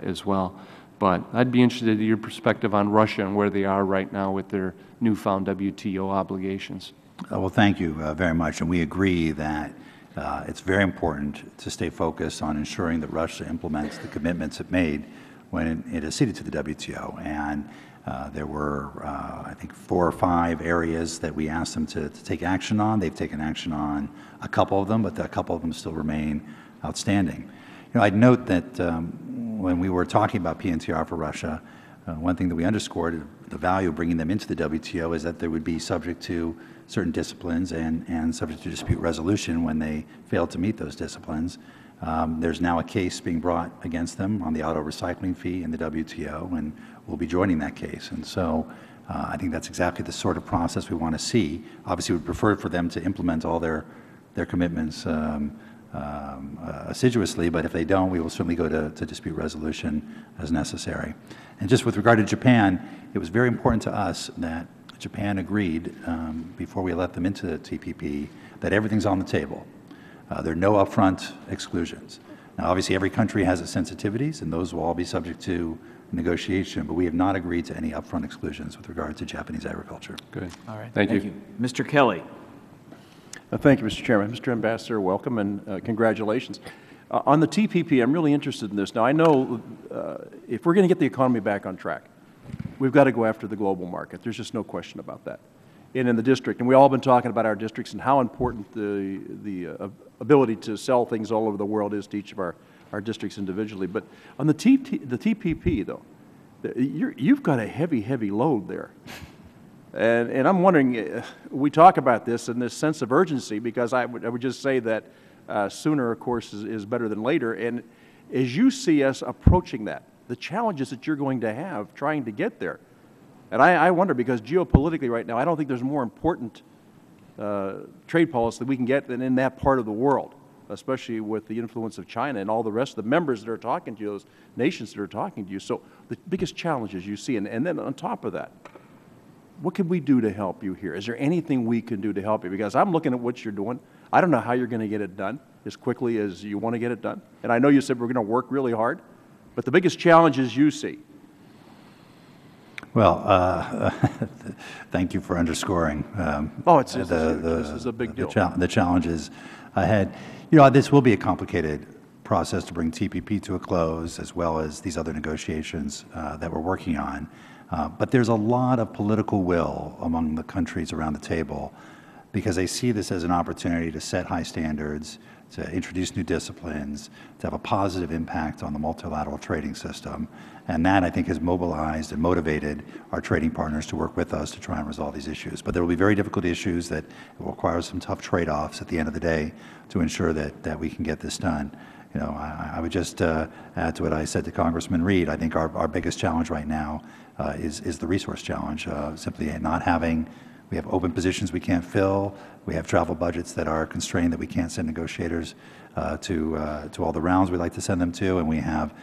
as well. But I'd be interested in your perspective on Russia and where they are right now with their newfound WTO obligations. Well, thank you very much, and we agree that it's very important to stay focused on ensuring that Russia implements the commitments it made when it acceded to the WTO. And there were, I think, 4 or 5 areas that we asked them to take action on. They've taken action on a couple of them, but a couple of them still remain outstanding. You know, I'd note that when we were talking about PNTR for Russia, one thing that we underscored, the value of bringing them into the WTO, is that they would be subject to certain disciplines and subject to dispute resolution when they failed to meet those disciplines. There's now a case being brought against them on the auto recycling fee in the WTO, and we'll be joining that case. And so I think that's exactly the sort of process we want to see. Obviously, we'd prefer for them to implement all their commitments assiduously, but if they don't, we will certainly go to dispute resolution as necessary. And just with regard to Japan, it was very important to us that Japan agreed before we let them into the TPP that everything's on the table. There are no upfront exclusions. Now, obviously, every country has its sensitivities, and those will all be subject to negotiation, but we have not agreed to any upfront exclusions with regard to Japanese agriculture. Good. All right. Thank you. Mr. Kelly. Thank you, Mr. Chairman. Mr. Ambassador, welcome and congratulations. On the TPP, I'm really interested in this. Now, I know if we're going to get the economy back on track, we've got to go after the global market. There's just no question about that. And in the district, and we've all been talking about our districts and how important the ability to sell things all over the world is to each of our districts individually. But on the TPP, though, you've got a heavy load there. And I'm wondering, we talk about this and this sense of urgency, because I would just say that sooner, of course, is better than later. And as you see us approaching that, the challenges that you're going to have trying to get there, and I wonder, because geopolitically right now, I don't think there's more important trade policy that we can get than in that part of the world, especially with the influence of China and all the rest of the members that are talking to you, those nations that are talking to you. So the biggest challenges you see, and then on top of that, what can we do to help you here? Is there anything we can do to help you? Because I'm looking at what you're doing. I don't know how you're going to get it done as quickly as you want to get it done. And I know you said we're going to work really hard, but the biggest challenges you see. Well, thank you for underscoring this is a big deal. The challenges ahead. You know, this will be a complicated process to bring TPP to a close, as well as these other negotiations that we're working on. But there's a lot of political will among the countries around the table, because they see this as an opportunity to set high standards, to introduce new disciplines, to have a positive impact on the multilateral trading system. And that, I think, has mobilized and motivated our trading partners to work with us to try and resolve these issues. But there will be very difficult issues that will require some tough trade-offs at the end of the day to ensure that we can get this done. You know, I would just add to what I said to Congressman Reed. I think our biggest challenge right now is the resource challenge, simply not having. We have open positions we can't fill. We have travel budgets that are constrained, that we can't send negotiators to all the rounds we'd like to send them to, and we have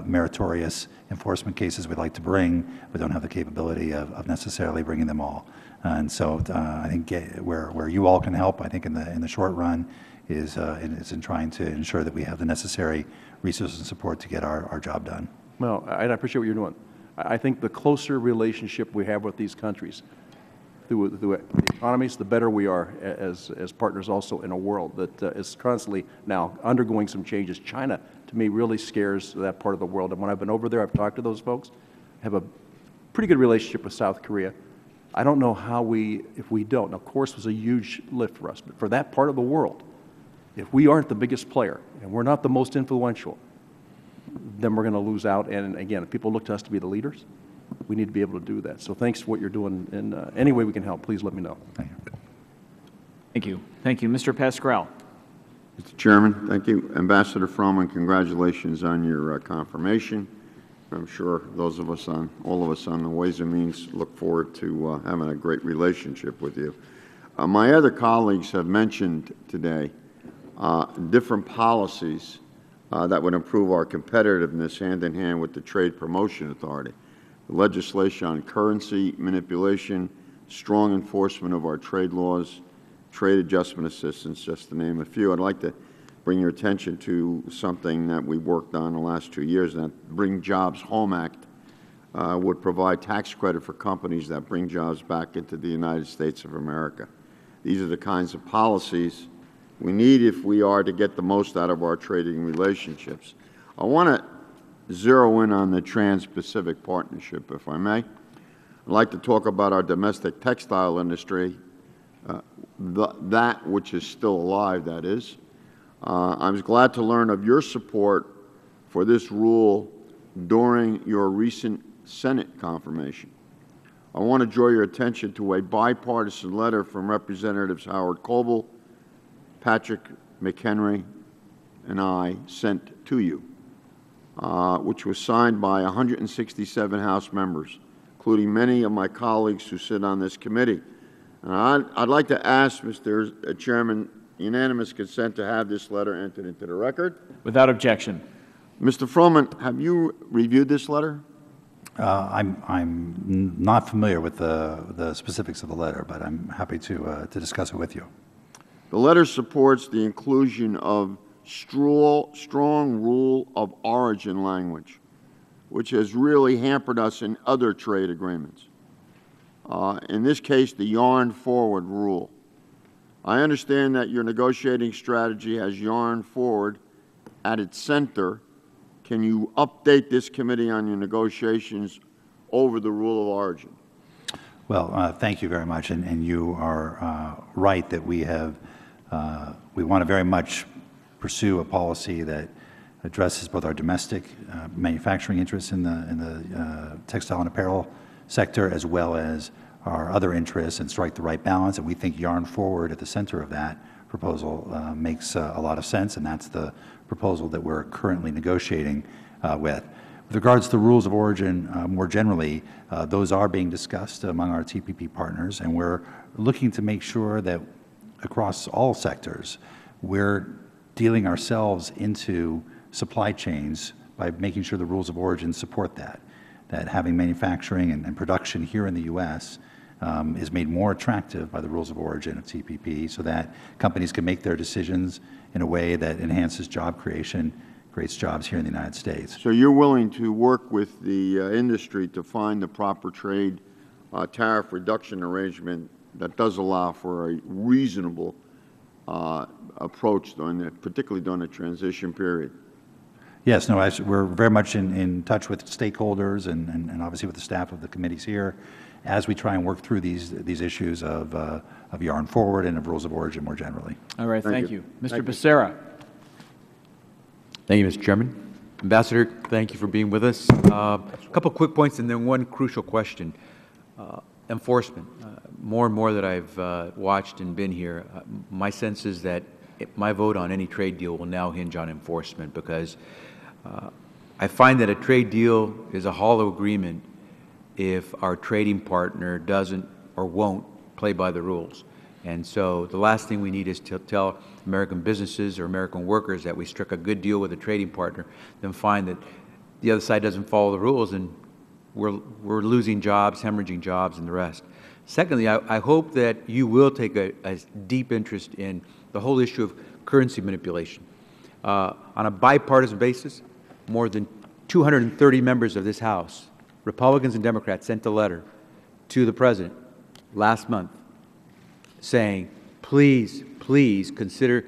meritorious enforcement cases we'd like to bring, but don't have the capability of necessarily bringing them all. And so I think where you all can help, I think in the short run, is in trying to ensure that we have the necessary resources and support to get our job done. Well, I appreciate what you're doing. I think the closer relationship we have with these countries, through the economies, the better we are as partners also in a world that is constantly now undergoing some changes. China, to me, really scares that part of the world. And when I've been over there, I've talked to those folks, have a pretty good relationship with South Korea. I don't know how if we don't, now, of course, it was a huge lift for us, but for that part of the world, if we aren't the biggest player and we're not the most influential, then we're going to lose out. And again, if people look to us to be the leaders, we need to be able to do that. So thanks for what you're doing. And any way we can help, please let me know. Thank you. Thank you. Thank you. Mr. Pascrell. Mr. Chairman, thank you. Ambassador Froman, congratulations on your confirmation. I'm sure all of us on the Ways and Means look forward to having a great relationship with you. My other colleagues have mentioned today different policies that would improve our competitiveness hand in hand with the Trade Promotion Authority. The legislation on currency manipulation, strong enforcement of our trade laws, trade adjustment assistance, just to name a few. I'd like to bring your attention to something that we worked on the last 2 years, and that Bring Jobs Home Act would provide tax credit for companies that bring jobs back into the United States of America. These are the kinds of policies we need if we are to get the most out of our trading relationships. I want to zero in on the Trans-Pacific Partnership, if I may. I'd like to talk about our domestic textile industry, that which is still alive, that is. I was glad to learn of your support for this rule during your recent Senate confirmation. I want to draw your attention to a bipartisan letter from Representatives Howard Coble, Patrick McHenry, and I sent to you, which was signed by 167 House members, including many of my colleagues who sit on this committee. And I'd like to ask, Mr. Chairman, unanimous consent to have this letter entered into the record. Without objection. Mr. Froman, have you reviewed this letter? I'm not familiar with the specifics of the letter, but I'm happy to discuss it with you. The letter supports the inclusion of strong rule of origin language, which has really hampered us in other trade agreements. In this case, the yarn forward rule. I understand that your negotiating strategy has yarn forward at its center. Can you update this committee on your negotiations over the rule of origin? Well, thank you very much, and you are right that we want to very much pursue a policy that addresses both our domestic manufacturing interests in the textile and apparel sector, as well as our other interests, and strike the right balance. And we think yarn forward at the center of that proposal makes a lot of sense, and that's the proposal that we're currently negotiating with. With regards to the rules of origin, more generally, those are being discussed among our TPP partners, and we're looking to make sure that across all sectors, we're dealing ourselves into supply chains by making sure the rules of origin support that having manufacturing and production here in the U.S. Is made more attractive by the rules of origin of TPP, so that companies can make their decisions in a way that enhances job creation, creates jobs here in the United States. So you're willing to work with the industry to find the proper trade tariff reduction arrangement that does allow for a reasonable approach, particularly during the transition period? Yes, no, we're very much in touch with stakeholders and obviously with the staff of the committees here as we try and work through these issues of yarn forward and of rules of origin more generally. All right, thank you. Mr. Becerra. Thank you, Mr. Chairman. Ambassador, thank you for being with us. A couple quick points and then one crucial question. Enforcement. More and more that I've watched and been here, my sense is that my vote on any trade deal will now hinge on enforcement, because I find that a trade deal is a hollow agreement if our trading partner doesn't or won't play by the rules. And so the last thing we need is to tell American businesses or American workers that we struck a good deal with a trading partner, then find that the other side doesn't follow the rules, and we're losing jobs, hemorrhaging jobs, and the rest. Secondly, I hope that you will take a deep interest in the whole issue of currency manipulation. On a bipartisan basis, more than 230 members of this House, Republicans and Democrats, sent a letter to the President last month saying, please, please consider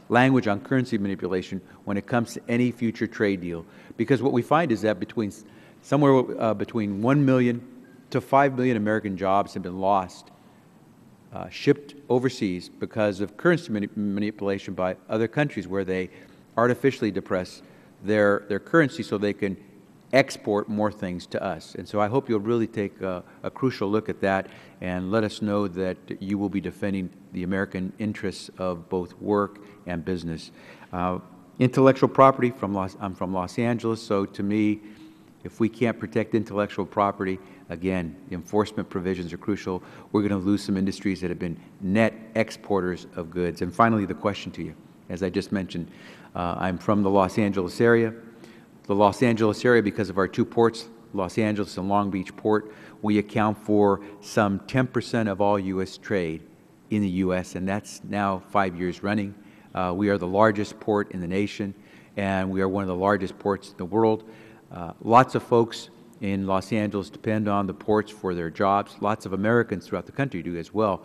language on currency manipulation when it comes to any future trade deal. Because what we find is that somewhere between 1 million to 5 million American jobs have been lost, shipped overseas because of currency manipulation by other countries, where they artificially depress their currency so they can export more things to us. And so I hope you'll really take a crucial look at that and let us know that you will be defending the American interests of both work and business. Intellectual property, I'm from Los Angeles, so to me, if we can't protect intellectual property, again, enforcement provisions are crucial. We're going to lose some industries that have been net exporters of goods. And finally, the question to you, as I just mentioned, I'm from the Los Angeles area. The Los Angeles area, because of our two ports, Los Angeles and Long Beach Port, we account for some 10% of all U.S. trade in the U.S., and that's now 5 years running. We are the largest port in the nation, and we are one of the largest ports in the world. Lots of folks in Los Angeles depend on the ports for their jobs. Lots of Americans throughout the country do as well.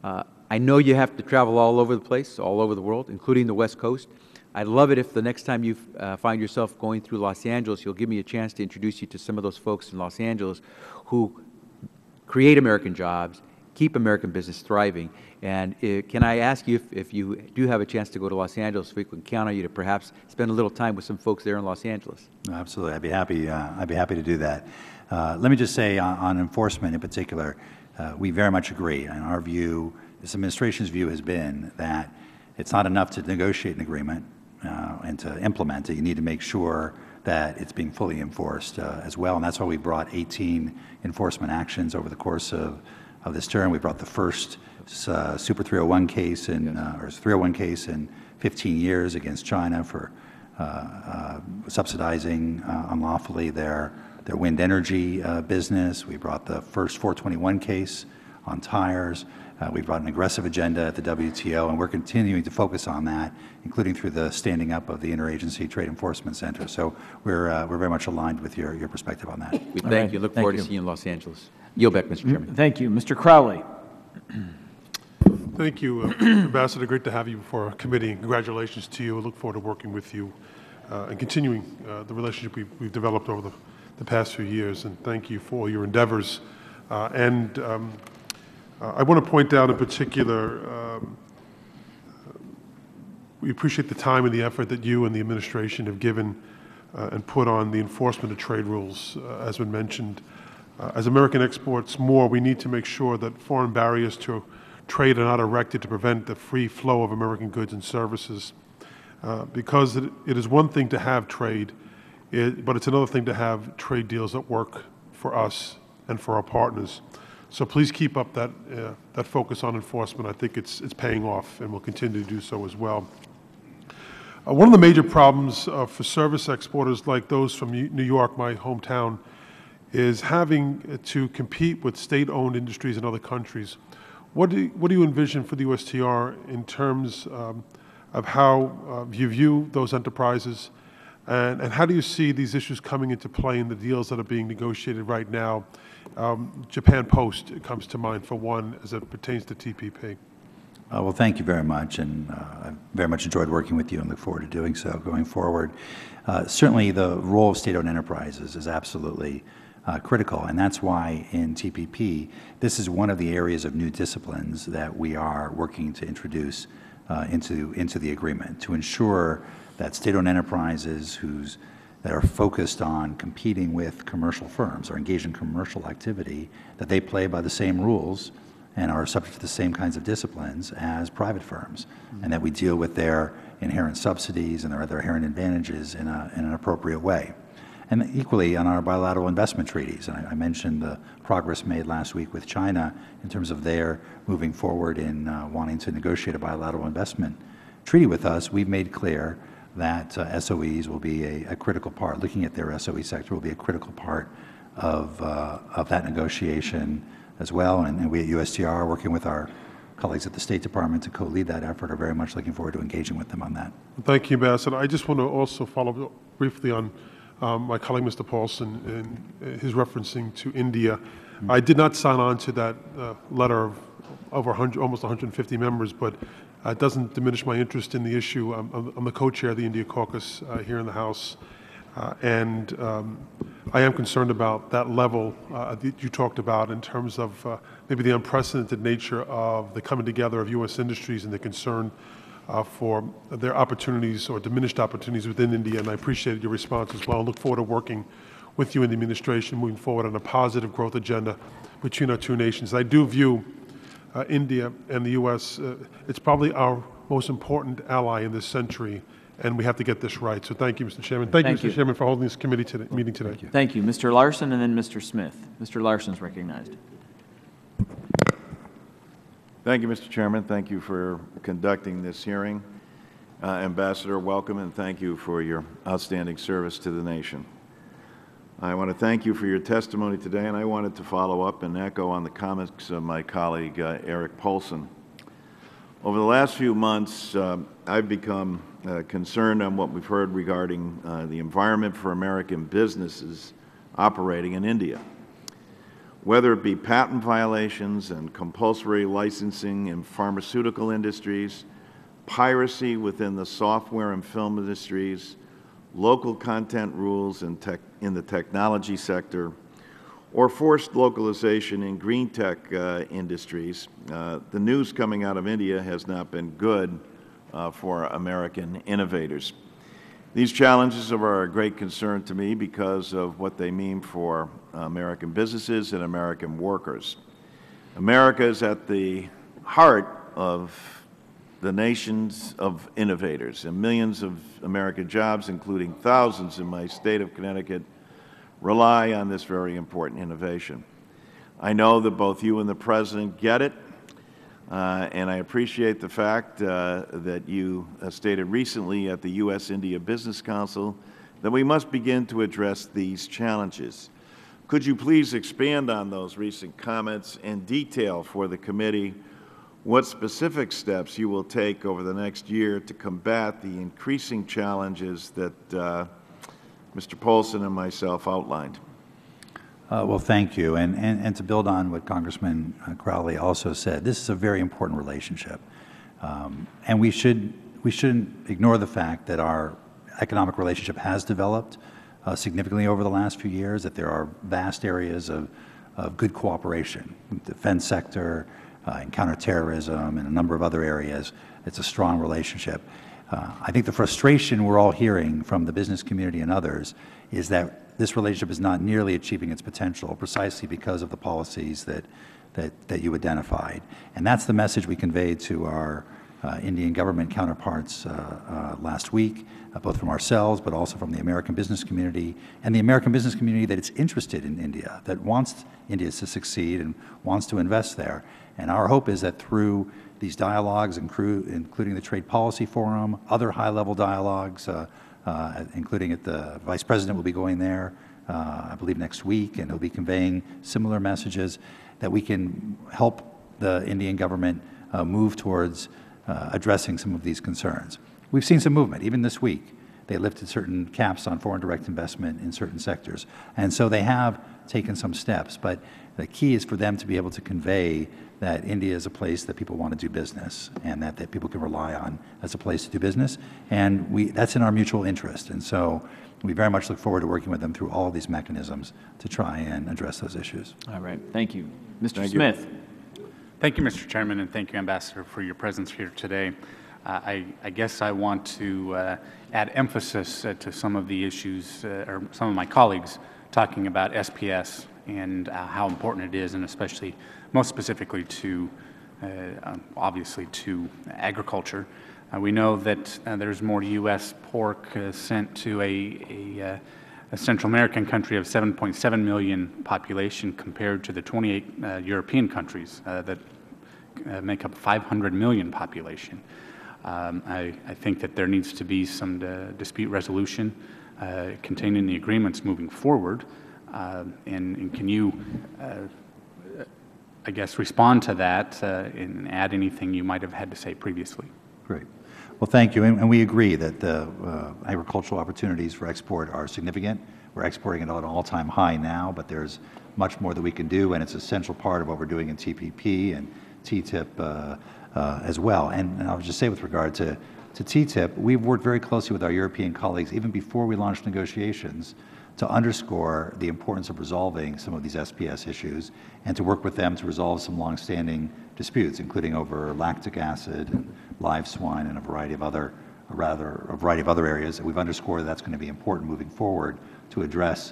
I know you have to travel all over the place, all over the world, including the West Coast. I'd love it if the next time you find yourself going through Los Angeles, you'll give me a chance to introduce you to some of those folks in Los Angeles who create American jobs, keep American business thriving. And can I ask you, if you do have a chance to go to Los Angeles, if we can count on you to perhaps spend a little time with some folks there in Los Angeles? Absolutely. I'd be happy to do that. Let me just say on enforcement in particular, we very much agree. And our view, this administration's view, has been that it's not enough to negotiate an agreement and to implement it. You need to make sure that it's being fully enforced as well. And that's why we brought 18 enforcement actions over the course of this term. We brought the first Super 301 case or 301 case in 15 years against China for subsidizing unlawfully their their wind energy business. We brought the first 421 case on tires. We brought an aggressive agenda at the WTO, and we're continuing to focus on that, including through the standing up of the Interagency Trade Enforcement Center. So we're very much aligned with your perspective on that. We thank you. Look forward to seeing you in Los Angeles. Yield back, Mr. Chairman. Thank you. Mr. Crowley. Thank you, Ambassador. Great to have you before our committee, and congratulations to you. I look forward to working with you and continuing the relationship we've developed over the past few years, and thank you for your endeavors. I want to point out in particular, we appreciate the time and the effort that you and the administration have given and put on the enforcement of trade rules, as been mentioned. As American exports more, we need to make sure that foreign barriers to trade are not erected to prevent the free flow of American goods and services. Because it is one thing to have trade, but it's another thing to have trade deals that work for us and for our partners. So please keep up that focus on enforcement. I think it's paying off, and will continue to do so as well. One of the major problems for service exporters like those from New York, my hometown, is having to compete with state-owned industries in other countries. What do you envision for the USTR in terms of how you view those enterprises, and how do you see these issues coming into play in the deals that are being negotiated right now? Japan Post comes to mind for one as it pertains to TPP. Well, thank you very much, and I very much enjoyed working with you and look forward to doing so going forward. Certainly the role of state-owned enterprises is absolutely critical, and that's why in TPP, this is one of the areas of new disciplines that we are working to introduce into the agreement to ensure that state-owned enterprises that are focused on competing with commercial firms or engaged in commercial activity, that they play by the same rules and are subject to the same kinds of disciplines as private firms, and that we deal with their inherent subsidies and their other inherent advantages in an appropriate way. And equally on our bilateral investment treaties, and I mentioned the progress made last week with China in terms of their moving forward in wanting to negotiate a bilateral investment treaty with us. We've made clear that SOEs will be a critical part. Looking at their SOE sector will be a critical part of that negotiation as well. And we at USTR, working with our colleagues at the State Department to co-lead that effort, are very much looking forward to engaging with them on that. Thank you, Ambassador. I just want to also follow up briefly on my colleague, Mr. Paulson, and his referencing to India. I did not sign on to that letter of over almost 150 members, but it doesn't diminish my interest in the issue. I'm the co-chair of the India caucus here in the House, and I am concerned about that level that you talked about in terms of maybe the unprecedented nature of the coming together of U.S. industries and the concern for their opportunities or diminished opportunities within India, and I appreciated your response as well. I look forward to working with you and the administration moving forward on a positive growth agenda between our two nations. I do view India and the U.S., it's probably our most important ally in this century, and we have to get this right. So thank you, Mr. Chairman. Thank you, Mr. Chairman, for holding this meeting today. Thank you. Mr. Larson and then Mr. Smith. Mr. Larson is recognized. Thank you, Mr. Chairman. Thank you for conducting this hearing. Ambassador, welcome, and thank you for your outstanding service to the nation. I want to thank you for your testimony today, and I wanted to follow up and echo on the comments of my colleague, Eric Paulson. Over the last few months, I've become concerned on what we've heard regarding the environment for American businesses operating in India. Whether it be patent violations and compulsory licensing in pharmaceutical industries, piracy within the software and film industries, local content rules in the technology sector, or forced localization in green tech industries, the news coming out of India has not been good for American innovators. These challenges are a great concern to me because of what they mean for American businesses and American workers. America is at the heart of the nations of innovators, and millions of American jobs, including thousands in my state of Connecticut, rely on this very important innovation. I know that both you and the President get it, and I appreciate the fact that you stated recently at the U.S.-India Business Council that we must begin to address these challenges. Could you please expand on those recent comments and detail for the committee what specific steps you will take over the next year to combat the increasing challenges that Mr. Polson and myself outlined? Well, thank you. And to build on what Congressman Crowley also said, this is a very important relationship. And we shouldn't ignore the fact that our economic relationship has developed significantly over the last few years, that there are vast areas of good cooperation, defense sector, in counterterrorism, and a number of other areas. It's a strong relationship. I think the frustration we're all hearing from the business community and others is that this relationship is not nearly achieving its potential precisely because of the policies that you identified. And that's the message we conveyed to our Indian government counterparts last week, both from ourselves but also from the American business community, and the American business community that is interested in India, that wants India to succeed and wants to invest there. And our hope is that through these dialogues, including the Trade Policy Forum, other high-level dialogues, including the Vice President will be going there, I believe, next week, and he'll be conveying similar messages, that we can help the Indian government move towards addressing some of these concerns. We've seen some movement. Even this week, they lifted certain caps on foreign direct investment in certain sectors. And so they have taken some steps. But the key is for them to be able to convey that India is a place that people want to do business and that people can rely on as a place to do business. And that's in our mutual interest. And so we very much look forward to working with them through all of these mechanisms to try and address those issues. All right. Thank you. Mr. Smith. Thank you, Mr. Chairman, and thank you, Ambassador, for your presence here today. I guess I want to add emphasis to some of the issues, or some of my colleagues talking about SPS and how important it is, and especially, most specifically to, obviously, to agriculture. We know that there's more U.S. pork sent to a Central American country of 7.7 million population compared to the 28 European countries that make up 500 million population. I think that there needs to be some dispute resolution contained in the agreements moving forward. And can you, I guess, respond to that and add anything you might have had to say previously? Great. Well, thank you. And we agree that the agricultural opportunities for export are significant. We're exporting at an all-time high now, but there's much more that we can do, and it's a central part of what we're doing in TPP and TTIP as well. And I'll just say with regard to TTIP, we've worked very closely with our European colleagues even before we launched negotiations to underscore the importance of resolving some of these SPS issues and to work with them to resolve some longstanding disputes, including over lactic acid and live swine and a variety of other areas. We've underscored that's going to be important moving forward to address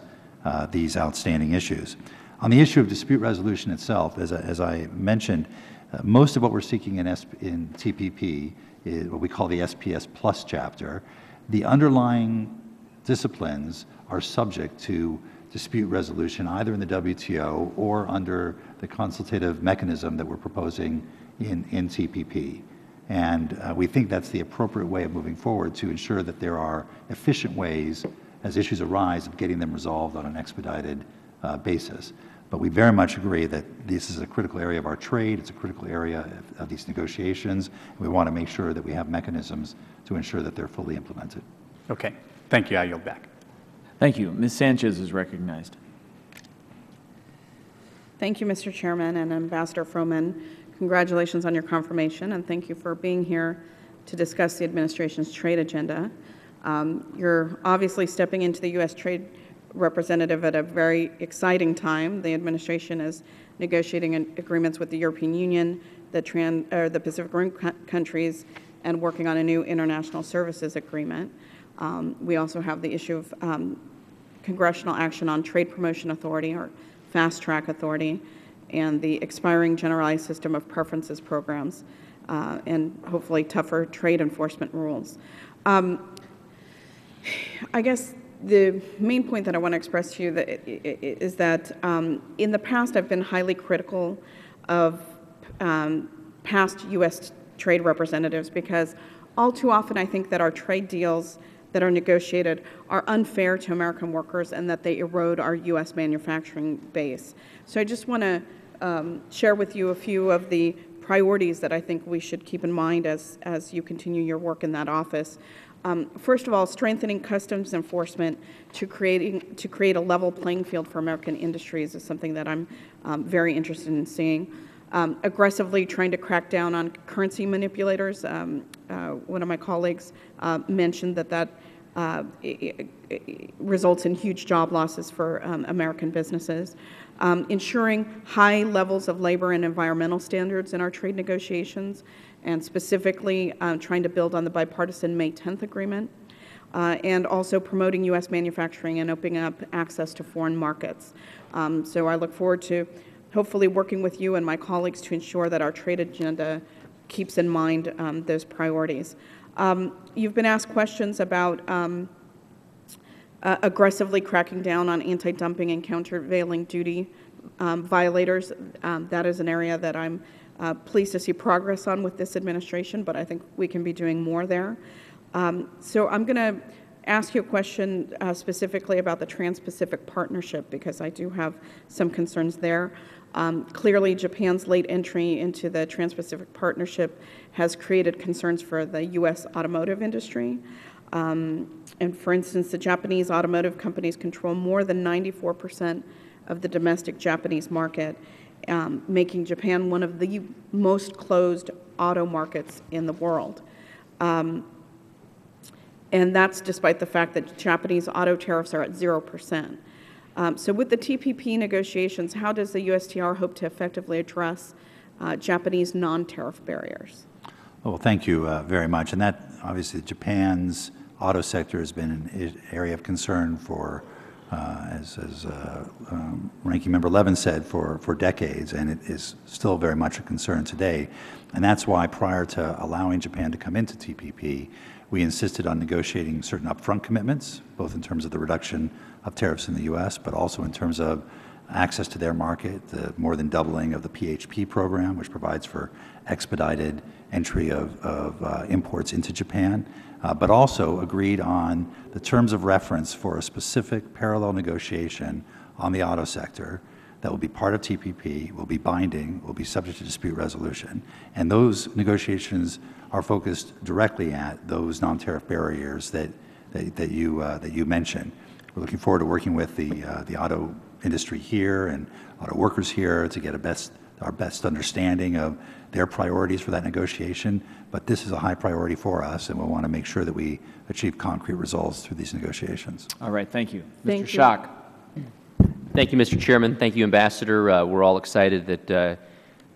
these outstanding issues. On the issue of dispute resolution itself, as I mentioned, most of what we're seeking in TPP is what we call the SPS Plus chapter. The underlying disciplines are subject to dispute resolution either in the WTO or under the consultative mechanism that we're proposing in TPP. And we think that's the appropriate way of moving forward to ensure that there are efficient ways, as issues arise, of getting them resolved on an expedited basis. But we very much agree that this is a critical area of our trade. It's a critical area of these negotiations. We want to make sure that we have mechanisms to ensure that they're fully implemented. Okay. Thank you. I yield back. Thank you. Ms. Sanchez is recognized. Thank you, Mr. Chairman, and Ambassador Froman. Congratulations on your confirmation, and thank you for being here to discuss the administration's trade agenda. You're obviously stepping into the U.S. Trade Representative at a very exciting time. The administration is negotiating agreements with the European Union, the Pacific Rim countries, and working on a new international services agreement. We also have the issue of congressional action on Trade Promotion Authority, or Fast Track Authority, and the expiring generalized system of preferences programs, and hopefully tougher trade enforcement rules. I guess the main point that I want to express to you is that in the past I've been highly critical of past U.S. trade representatives because all too often I think that our trade deals that are negotiated are unfair to American workers and that they erode our U.S. manufacturing base. So I just want to share with you a few of the priorities that I think we should keep in mind as you continue your work in that office. First of all, strengthening customs enforcement to create a level playing field for American industries is something that I'm very interested in seeing. Aggressively trying to crack down on currency manipulators. One of my colleagues mentioned that it results in huge job losses for American businesses. Ensuring high levels of labor and environmental standards in our trade negotiations, and specifically trying to build on the bipartisan May 10th agreement, and also promoting U.S. manufacturing and opening up access to foreign markets. So I look forward to hopefully working with you and my colleagues to ensure that our trade agenda keeps in mind those priorities. You've been asked questions about aggressively cracking down on anti-dumping and countervailing duty violators. That is an area that I'm pleased to see progress on with this administration, but I think we can be doing more there. So I'm going to ask you a question specifically about the Trans-Pacific Partnership, because I do have some concerns there. Clearly, Japan's late entry into the Trans-Pacific Partnership has created concerns for the U.S. automotive industry. And for instance, the Japanese automotive companies control more than 94% of the domestic Japanese market, making Japan one of the most closed auto markets in the world. And that's despite the fact that Japanese auto tariffs are at 0%. So with the TPP negotiations, how does the USTR hope to effectively address Japanese non-tariff barriers? Well, thank you very much. And that, obviously, Japan's auto sector has been an area of concern for, as Ranking Member Levin said, for decades, and it is still very much a concern today. And that's why prior to allowing Japan to come into TPP, we insisted on negotiating certain upfront commitments, both in terms of the reduction of tariffs in the U.S., but also in terms of access to their market, the more than doubling of the PHP program, which provides for expedited entry of imports into Japan, but also agreed on the terms of reference for a specific parallel negotiation on the auto sector that will be part of TPP, will be binding, will be subject to dispute resolution. And those negotiations are focused directly at those non-tariff barriers that you mentioned. We're looking forward to working with the auto industry here and auto workers here to get our best understanding of their priorities for that negotiation. But this is a high priority for us, and we want to make sure that we achieve concrete results through these negotiations. All right, thank you. Thank Mr. you. Schock. Thank you, Mr. Chairman. Thank you, Ambassador. We're all excited that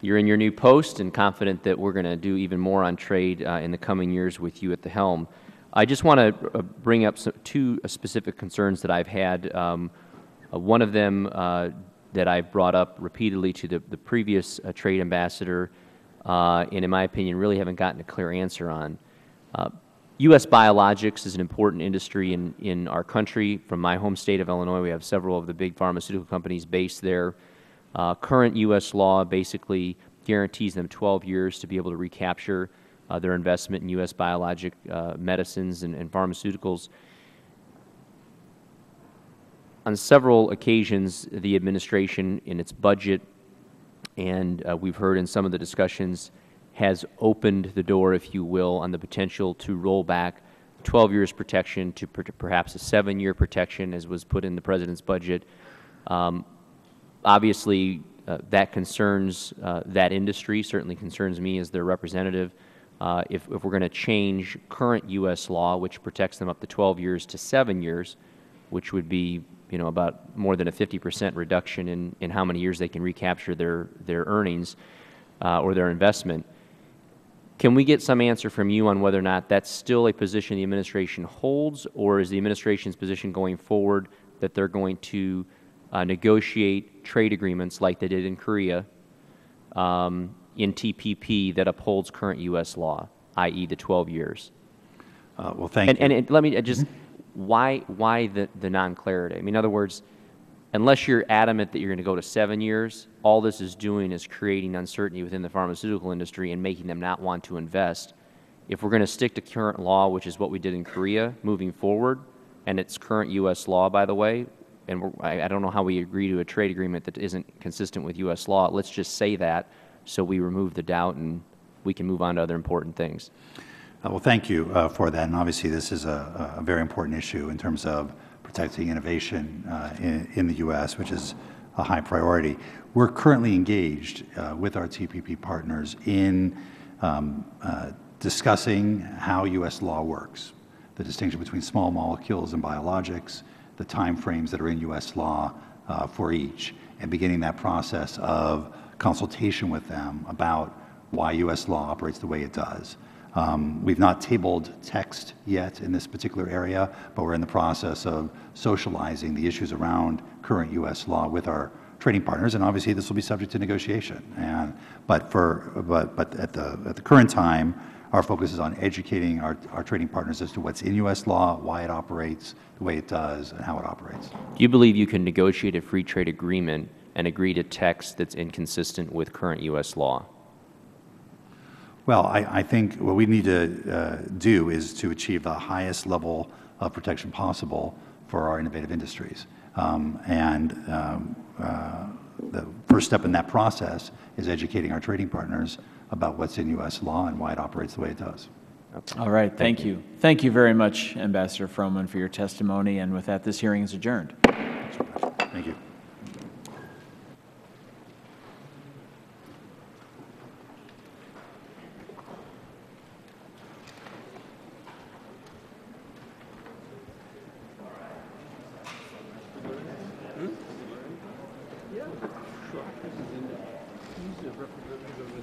you're in your new post and confident that we're going to do even more on trade in the coming years with you at the helm. I just want to bring up two specific concerns that I've had. One of them that I've brought up repeatedly to the previous trade ambassador, and in my opinion really haven't gotten a clear answer on. U.S. biologics is an important industry in our country. From my home state of Illinois, we have several of the big pharmaceutical companies based there. Current U.S. law basically guarantees them 12 years to be able to recapture their investment in U.S. biologic medicines and pharmaceuticals. On several occasions, the administration in its budget, and we've heard in some of the discussions, has opened the door, if you will, on the potential to roll back 12 years protection to perhaps a 7-year protection, as was put in the President's budget. Obviously, that concerns that industry, certainly concerns me as their representative. If we're going to change current U.S. law, which protects them up to 12 years to 7 years, which would be about more than a 50% reduction in how many years they can recapture their earnings or their investment. Can we get some answer from you on whether or not that's still a position the administration holds, or is the administration's position going forward that they're going to negotiate trade agreements like they did in Korea in TPP that upholds current U.S. law, i.e. the 12 years? Well, thank you. And let me just, why the non-clarity? I mean, in other words, unless you're adamant that you're going to go to 7 years, all this is doing is creating uncertainty within the pharmaceutical industry and making them not want to invest If we're going to stick to current law, which is what we did in Korea, moving forward, and it's current U.S. law, by the way, and I don't know how we agree to a trade agreement that isn't consistent with U.S. law. Let's just say that so we remove the doubt and we can move on to other important things. Well, thank you for that. And obviously, this is a very important issue in terms of protecting innovation in the U.S., which is a high priority. We're currently engaged with our TPP partners in discussing how U.S. law works, the distinction between small molecules and biologics, the time frames that are in U.S. law for each, and beginning that process of consultation with them about why U.S. law operates the way it does. We've not tabled text yet in this particular area, but we're in the process of socializing the issues around current U.S. law with our trading partners, and obviously this will be subject to negotiation. But at the current time, our focus is on educating our trading partners as to what's in U.S. law, why it operates the way it does, and how it operates. Do you believe you can negotiate a free trade agreement and agree to text that's inconsistent with current U.S. law? Well, I think what we need to do is to achieve the highest level of protection possible for our innovative industries. The first step in that process is educating our trading partners about what's in U.S. law and why it operates the way it does. All right, thank you. Thank you very much, Ambassador Froman, for your testimony. And with that, this hearing is adjourned. Thank you. He's a representative of the